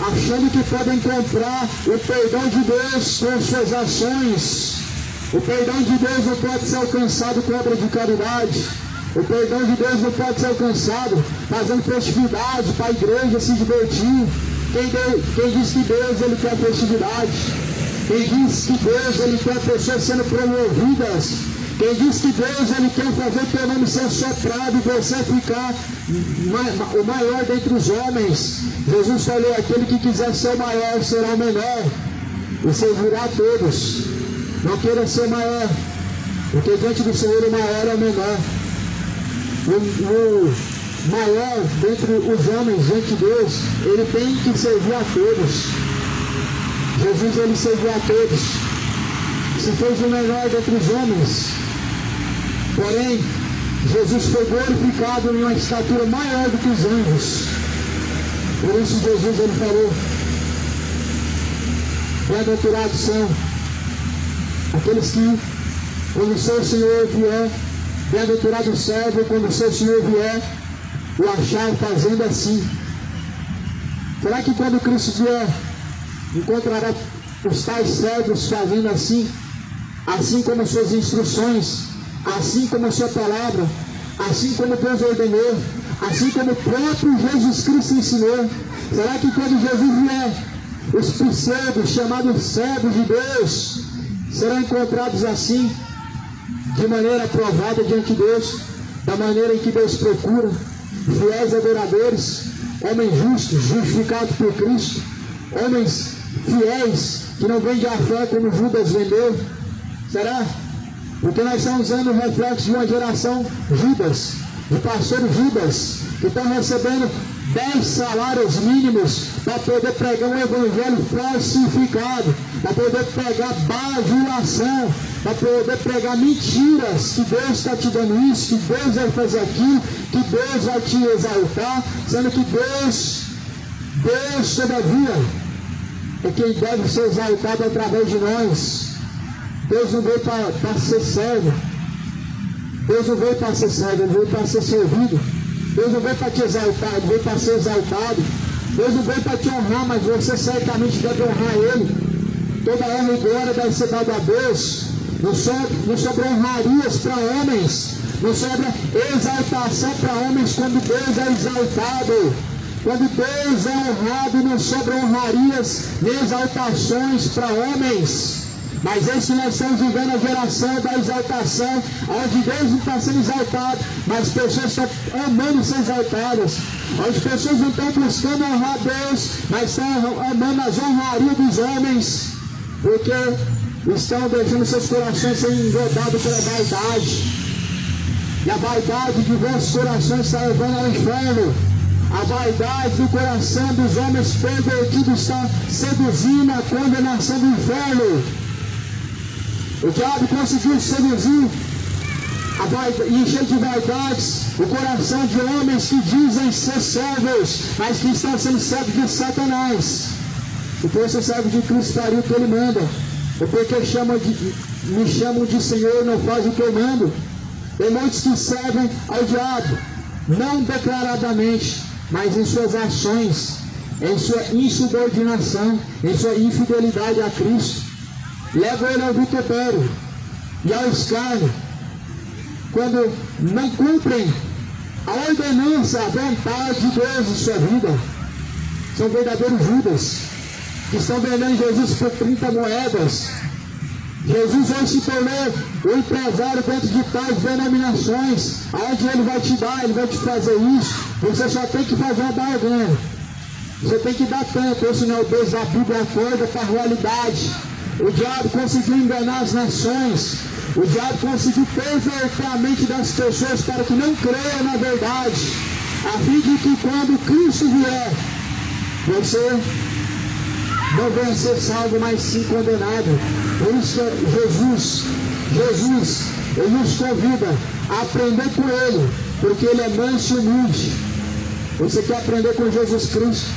S4: achando que podem comprar o perdão de Deus com suas ações. O perdão de Deus não pode ser alcançado com obra de caridade. O perdão de Deus não pode ser alcançado fazendo festividade para a igreja se divertir. Quem diz que Deus ele quer festividade? Quem diz que Deus ele quer pessoas sendo promovidas? Quem diz que Deus ele quer fazer teu nome ser soprado e você ficar o maior dentre os homens? Jesus falou: aquele que quiser ser o maior será o menor e servirá a todos. Não queira ser maior, porque diante do Senhor o maior é o menor. O maior dentre os homens, diante de Deus, ele tem que servir a todos. Jesus ele serviu a todos. Se fez o menor dentre os homens. Porém, Jesus foi glorificado em uma estatura maior do que os anjos. Por isso Jesus ele falou: bem-aventurados são aqueles que, quando o seu Senhor vier, bem-aventurado o servo quando o seu Senhor vier, o achar fazendo assim. Será que quando Cristo vier, encontrará os tais servos fazendo assim? Assim como as suas instruções, assim como a sua palavra, assim como Deus ordenou, assim como o próprio Jesus Cristo ensinou? Será que quando Jesus vier, os pseudos, chamados servos de Deus, serão encontrados assim, de maneira aprovada diante de Deus, da maneira em que Deus procura, fiéis adoradores, homens justos, justificados por Cristo, homens fiéis, que não vendem a fé como Judas vendeu? Será? Porque nós estamos usando o reflexo de uma geração Judas, de pastores Judas, que estão recebendo 10 salários mínimos para poder pregar um evangelho falsificado, para poder pregar bajulação, para poder pregar mentiras, que Deus está te dando isso, que Deus vai fazer aquilo, que Deus vai te exaltar, sendo que Deus, todavia, é quem deve ser exaltado através de nós. Deus não veio para ser servo, Deus não veio para ser servo, Ele veio para ser servido. Deus não veio para te exaltar, Ele veio para ser exaltado. Deus não veio para te honrar, mas você certamente deve honrar Ele. Toda honra e glória deve ser dada a Deus. Não sobra honrarias para homens, não sobra exaltação para homens quando Deus é exaltado. Quando Deus é honrado, não sobra honrarias nem exaltações para homens. Mas esse nós estamos vivendo a geração da exaltação, onde Deus não está sendo exaltado, mas as pessoas estão amando ser exaltadas, onde as pessoas não estão buscando honrar Deus, mas estão amando as honrarias dos homens, porque estão deixando seus corações serem engordados pela vaidade, e a vaidade de vossos corações está levando ao inferno. A vaidade do coração dos homens pervertidos está seduzindo a condenação do inferno. O diabo conseguiu seduzir e encher de vaidades o coração de homens que dizem ser servos, mas que estão sendo servos de Satanás. E por ser servo de Cristo faria o que Ele manda. Ou porque me chamam de Senhor, não fazem o que eu mando. Tem muitos que servem ao diabo, não declaradamente, mas em suas ações, em sua insubordinação, em sua infidelidade a Cristo. Leva ele ao vitupério e ao escárnio, quando não cumprem a ordenança, a vontade de Deus em sua vida. São verdadeiros Judas, que estão vendendo Jesus por 30 moedas. Jesus hoje se tornou o empresário dentro de tais denominações, onde Ele vai te dar, Ele vai te fazer isso. Você só tem que fazer uma barganha, você tem que dar tanto. Esse não é o Deus da Bíblia, acorda para a realidade. O diabo conseguiu enganar as nações. O diabo conseguiu perverter a mente das pessoas para que não creiam na verdade, a fim de que quando Cristo vier, você não venha ser salvo, mas sim condenado. Por isso Jesus, Ele nos convida a aprender com Ele, porque Ele é manso e humilde. Você quer aprender com Jesus Cristo?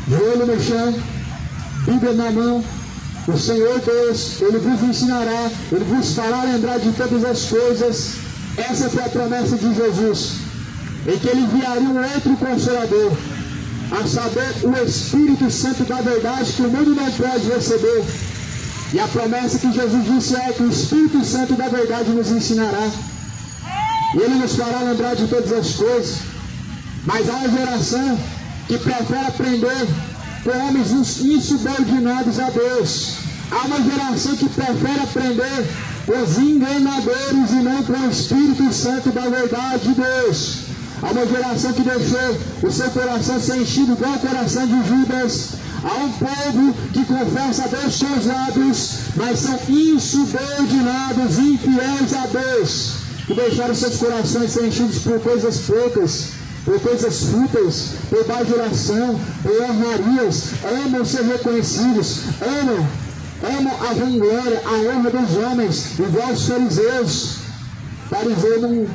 S4: Joelho no chão, Bíblia na mão. O Senhor Deus, Ele vos ensinará, Ele vos fará lembrar de todas as coisas. Essa foi a promessa de Jesus, em que Ele enviaria um outro Consolador, a saber, o Espírito Santo da verdade, que o mundo não pode receber. E a promessa que Jesus disse é que o Espírito Santo da verdade nos ensinará. e Ele nos fará lembrar de todas as coisas. Mas há uma geração que prefere aprender com homens insubordinados a Deus. Há uma geração que prefere aprender com os enganadores e não com o Espírito Santo da verdade de Deus. Há uma geração que deixou o seu coração ser enchido igual o coração de Judas. Há um povo que confessa a Deus com os lábios, mas são insubordinados, infiéis a Deus, que deixaram seus corações ser enchidos por coisas poucas, por coisas fúteis, por bajulação, por honrarias, amam ser reconhecidos, amam a vanglória, a honra dos homens, igual os fariseus. Fariseu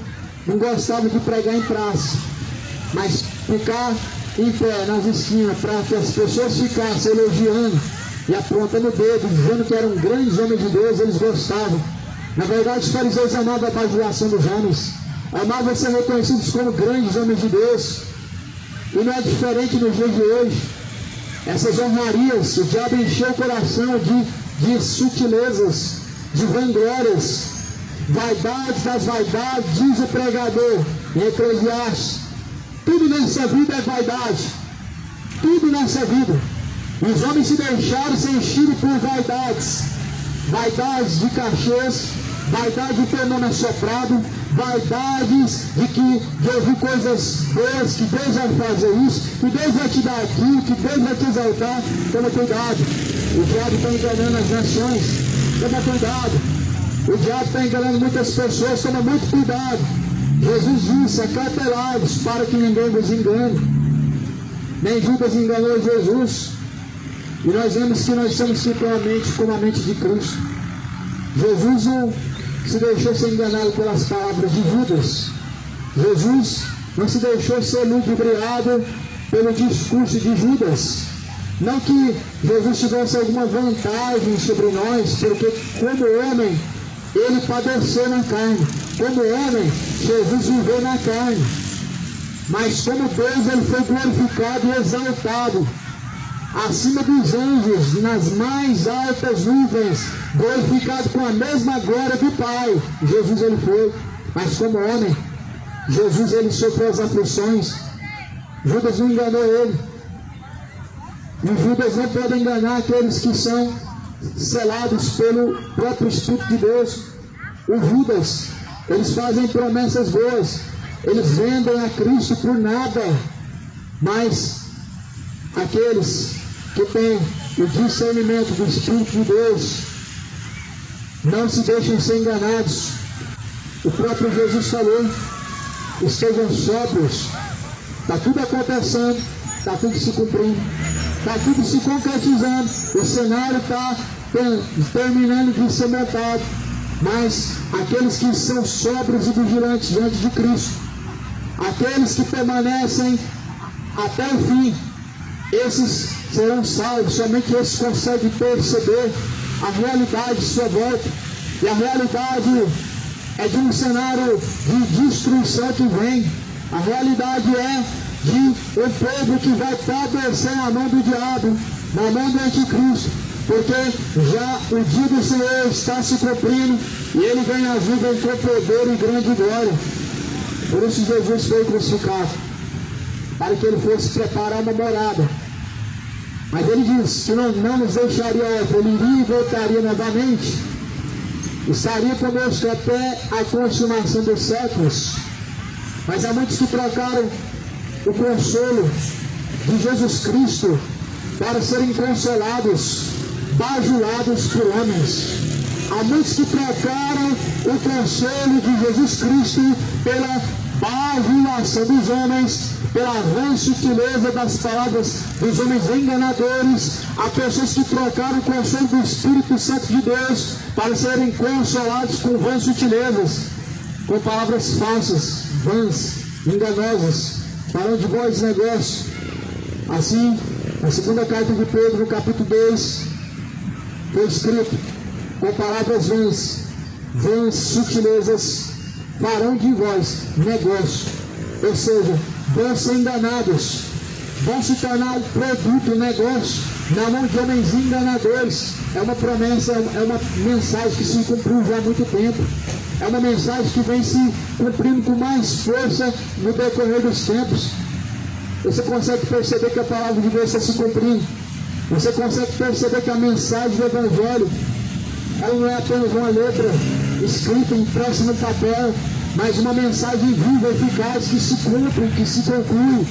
S4: não gostava de pregar em praça, mas ficar em pé nas esquinas para que as pessoas ficassem elogiando e apontando o dedo, dizendo que eram grandes homens de Deus, eles gostavam. Na verdade, os fariseus amavam a bajulação dos homens, amavam ser reconhecidos como grandes homens de Deus. E não é diferente nos dias de hoje. Essas honrarias, o diabo encheu o coração de sutilezas, de vanglórias, vaidades das vaidades, diz o pregador em Eclesiastes. Tudo nessa vida é vaidade, tudo nessa vida. E os homens se deixaram ser enchidos por vaidades, vaidades de cachês, vaidade de ter nome assoprado, vaidades de ouvir coisas boas, que Deus vai fazer isso, que Deus vai te dar aquilo, que Deus vai te exaltar. Toma cuidado, o diabo está enganando as nações, toma cuidado, o diabo está enganando muitas pessoas, toma muito cuidado. Jesus disse, acautelai-vos para que ninguém vos engane. Nem Judas enganou Jesus, e nós vemos que nós somos simplesmente como a mente de Cristo. Jesus não se deixou ser enganado pelas palavras de Judas. Jesus não se deixou ser ludibriado pelo discurso de Judas. Não que Jesus tivesse alguma vantagem sobre nós, porque como homem, ele padeceu na carne. Como homem, Jesus viveu na carne. Mas como Deus, ele foi glorificado e exaltado acima dos anjos, nas mais altas nuvens, glorificado com a mesma glória do Pai. Jesus ele foi, mas como homem, Jesus ele sofreu as aflições. Judas não enganou ele. E Judas não pode enganar aqueles que são selados pelo próprio Espírito de Deus. O Judas, eles fazem promessas boas, eles vendem a Cristo por nada, mas aqueles que têm o discernimento do Espírito de Deus não se deixem ser enganados. O próprio Jesus falou, estejam sóbrios. Está tudo acontecendo, está tudo se cumprindo, está tudo se concretizando, o cenário está terminando de ser montado, mas aqueles que são sóbrios e vigilantes diante de Cristo, aqueles que permanecem até o fim, esses serão salvos. Somente esses conseguem perceber a realidade de sua volta, e a realidade é de um cenário de destruição que vem. A realidade é de um povo que vai padecer na mão do diabo, na mão do anticristo, porque já o dia do Senhor está se cumprindo e ele vem nas nuvens com poder e grande glória. Por isso Jesus foi crucificado, para que ele fosse preparar uma morada. Mas ele disse que não nos deixaria órfãos, ele iria e voltaria novamente, estaria conosco até a consumação dos séculos. Mas há muitos que trocaram o consolo de Jesus Cristo para serem consolados, bajulados por homens. Há muitos que trocaram o consolo de Jesus Cristo pela bajulação dos homens, pela vã sutileza das palavras dos homens enganadores. Há pessoas que trocaram o consolo do Espírito Santo de Deus para serem consolados com vãs sutilezas, com palavras falsas, vãs, enganosas, falando de bons negócios. Assim, na segunda carta de Pedro, no capítulo 2, foi escrito, com palavras vãs, vãs sutilezas, farão de vós negócio. Ou seja, vão ser enganados, vão se tornar um produto, um negócio, na mão de homens enganadores. É uma promessa, é uma mensagem que se cumpriu já há muito tempo. é uma mensagem que vem se cumprindo com mais força no decorrer dos tempos. Você consegue perceber que a palavra de Deus está se cumprindo. Você consegue perceber que a mensagem do Evangelho, ela não é apenas uma letra escrita, impressa no papel, mas uma mensagem viva, eficaz, que se cumpre, que se conclui.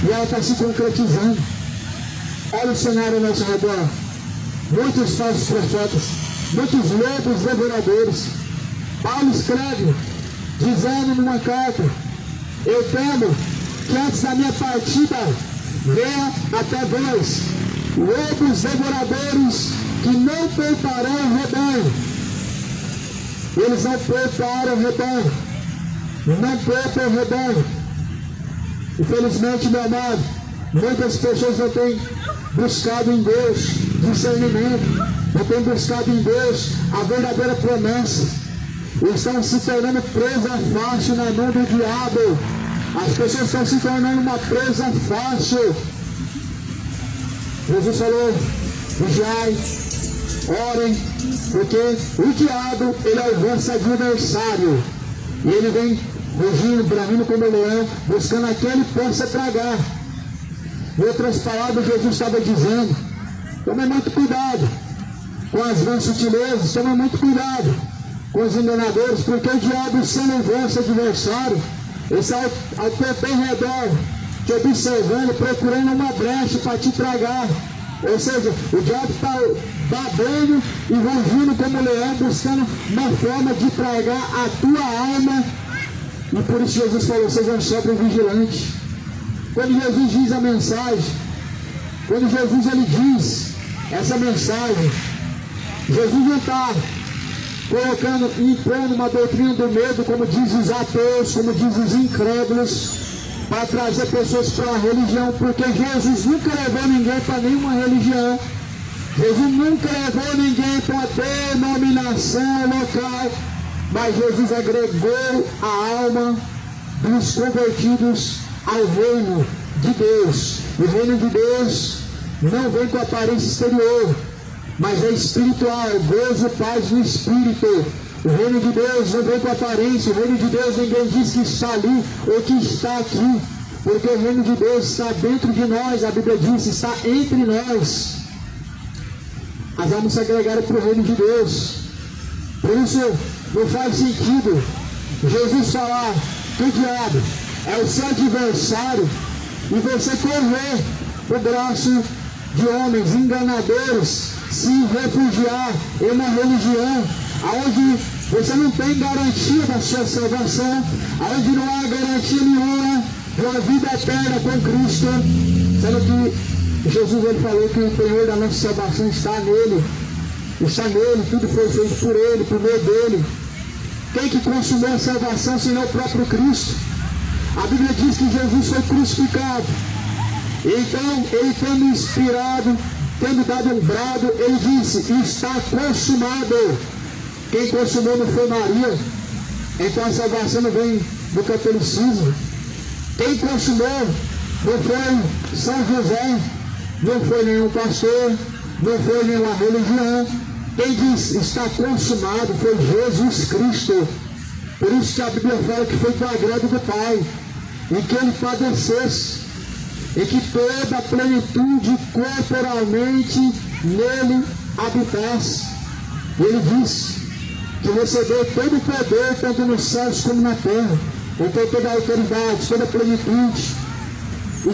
S4: E ela está se concretizando. Olha o cenário ao nosso redor. Muitos falsos profetas, muitos lobos devoradores. Paulo escreve, dizendo numa carta: eu temo que antes da minha partida venha até vós lobos devoradores que não pouparão o rebanho. Eles não pouparam o rebanho, não poupam o rebanho. Infelizmente, meu amado, muitas pessoas não têm buscado em Deus discernimento, não têm buscado em Deus a verdadeira promessa. Estão se tornando presa fácil na mão do diabo. As pessoas estão se tornando uma presa fácil. Jesus falou: vigiai, orem, porque o diabo, ele é o vosso adversário. E ele vem rugindo, bramindo como leão, buscando aquele que possa tragar. Em outras palavras, Jesus estava dizendo: tome muito cuidado com as vãs sutilezas, tome muito cuidado com os enganadores, porque o diabo, sendo o vosso adversário, ele está ao teu redor, te observando, procurando uma brecha para te tragar. Ou seja, o diabo está babando e rugindo como leão, buscando uma forma de tragar a tua alma. E por isso Jesus falou: sejam sempre vigilantes. Quando Jesus diz a mensagem, quando Jesus ele diz essa mensagem, Jesus não está colocando, impondo uma doutrina do medo, como diz os ateus, como diz os incrédulos, para trazer pessoas para a religião, porque Jesus nunca levou ninguém para nenhuma religião. Jesus nunca levou ninguém para denominação local, mas Jesus agregou a alma dos convertidos ao reino de Deus. O reino de Deus não vem com aparência exterior, mas é espiritual, gozo, paz no espírito. O reino de Deus não vem com aparência. O reino de Deus, ninguém diz que está ali ou que está aqui, porque o reino de Deus está dentro de nós. A Bíblia diz: está entre nós. As almas se agregaram para o reino de Deus. Por isso não faz sentido Jesus falar que o diabo é o seu adversário e você correr o braço de homens enganadores, se refugiar em uma religião onde você não tem garantia da sua salvação, onde não há garantia nenhuma de uma vida eterna com Cristo, sendo que Jesus ele falou que o penhor da nossa salvação está nele, tudo foi feito por ele, por meio dele. Quem que consumou a salvação senão o próprio Cristo? A Bíblia diz que Jesus foi crucificado. Então, ele tendo inspirado, tendo dado um brado, ele disse: está consumado. Quem consumou não foi Maria. Então a salvação não vem do catolicismo. Quem consumou não foi São José, não foi nenhum pastor, não foi nenhuma religião. Quem diz está consumado foi Jesus Cristo. Por isso que a Bíblia fala que foi para a agrado do Pai, e que ele padecesse, e que toda a plenitude corporalmente nele habitasse. Ele disse que recebeu todo o poder, tanto nos céus como na terra. Então toda a autoridade, toda a plenitude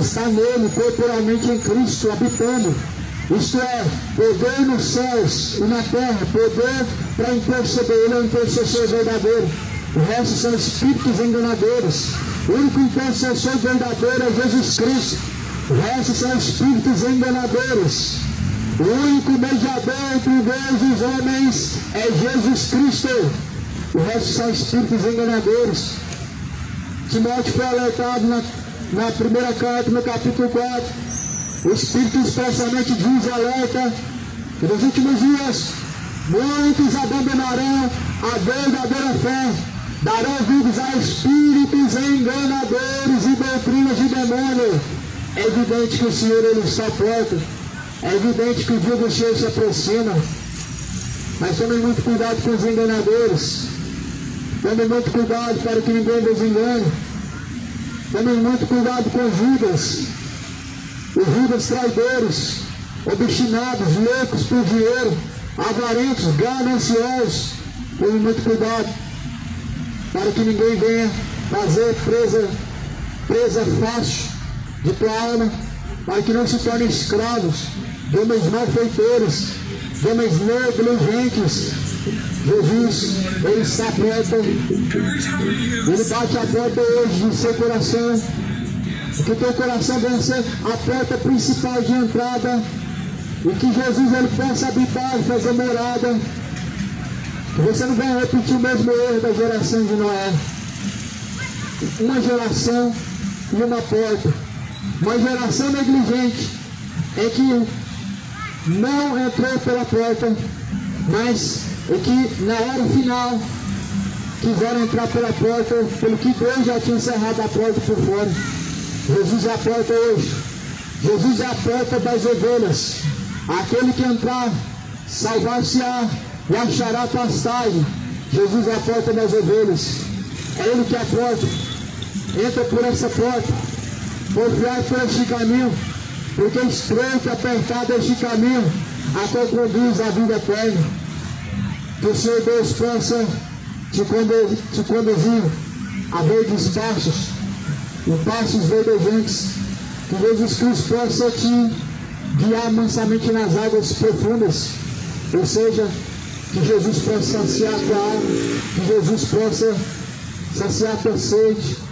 S4: está nele, corporalmente em Cristo, habitando. Isto é, poder nos céus e na terra, poder para interceder. Ele é o intercessor verdadeiro. O resto são espíritos enganadores. O único intercessor verdadeiro é Jesus Cristo. O resto são espíritos enganadores. O único mediador entre Deus e os homens é Jesus Cristo. O resto são espíritos enganadores. Timóteo foi alertado na primeira carta, no capítulo 4. O Espírito expressamente diz, alerta, que nos últimos dias muitos abandonarão a verdadeira fé, darão ouvidos a espíritos enganadores e doutrinas de demônio. É evidente que o Senhor ele está à porta. É evidente que o dia do Senhor se aproxima. Mas tome muito cuidado com os enganadores. Tome muito cuidado para que ninguém vos engane. Tome muito cuidado com os Judas traidores, obstinados, loucos por dinheiro, avarentos, gananciosos. Tome muito cuidado para que ninguém venha fazer presa fácil de tua alma, para que não se tornem escravos de homens malfeitores, de homens negligentes. Jesus, Ele está à porta, Ele bate a porta hoje de seu coração, que teu coração venha ser a porta principal de entrada, e que Jesus Ele possa habitar e fazer morada, que você não venha repetir o mesmo erro da geração de Noé. Uma geração e uma porta. Uma geração negligente é que não entrou pela porta, mas é que na hora final quiseram entrar pela porta, pelo que Deus já tinha encerrado a porta por fora. Jesus é a porta hoje. Jesus é a porta das ovelhas. Aquele que entrar, salvar-se-á e achará pastagem. Jesus é a porta das ovelhas. É Ele que é a porta. Entra por essa porta. Confiar por este caminho, porque estreito e apertado este caminho, a qual conduz a vida eterna. Que o Senhor Deus possa te conduzir a verdes passos, e passos verdejantes. Que Jesus Cristo possa te guiar mansamente nas águas profundas. Ou seja, que Jesus possa saciar a tua alma, que Jesus possa saciar a tua sede.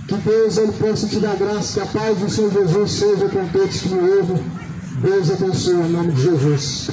S4: Que Deus Ele possa te dar graça, que a paz do Senhor Jesus seja com todos que me ouvem. Deus abençoe em nome de Jesus.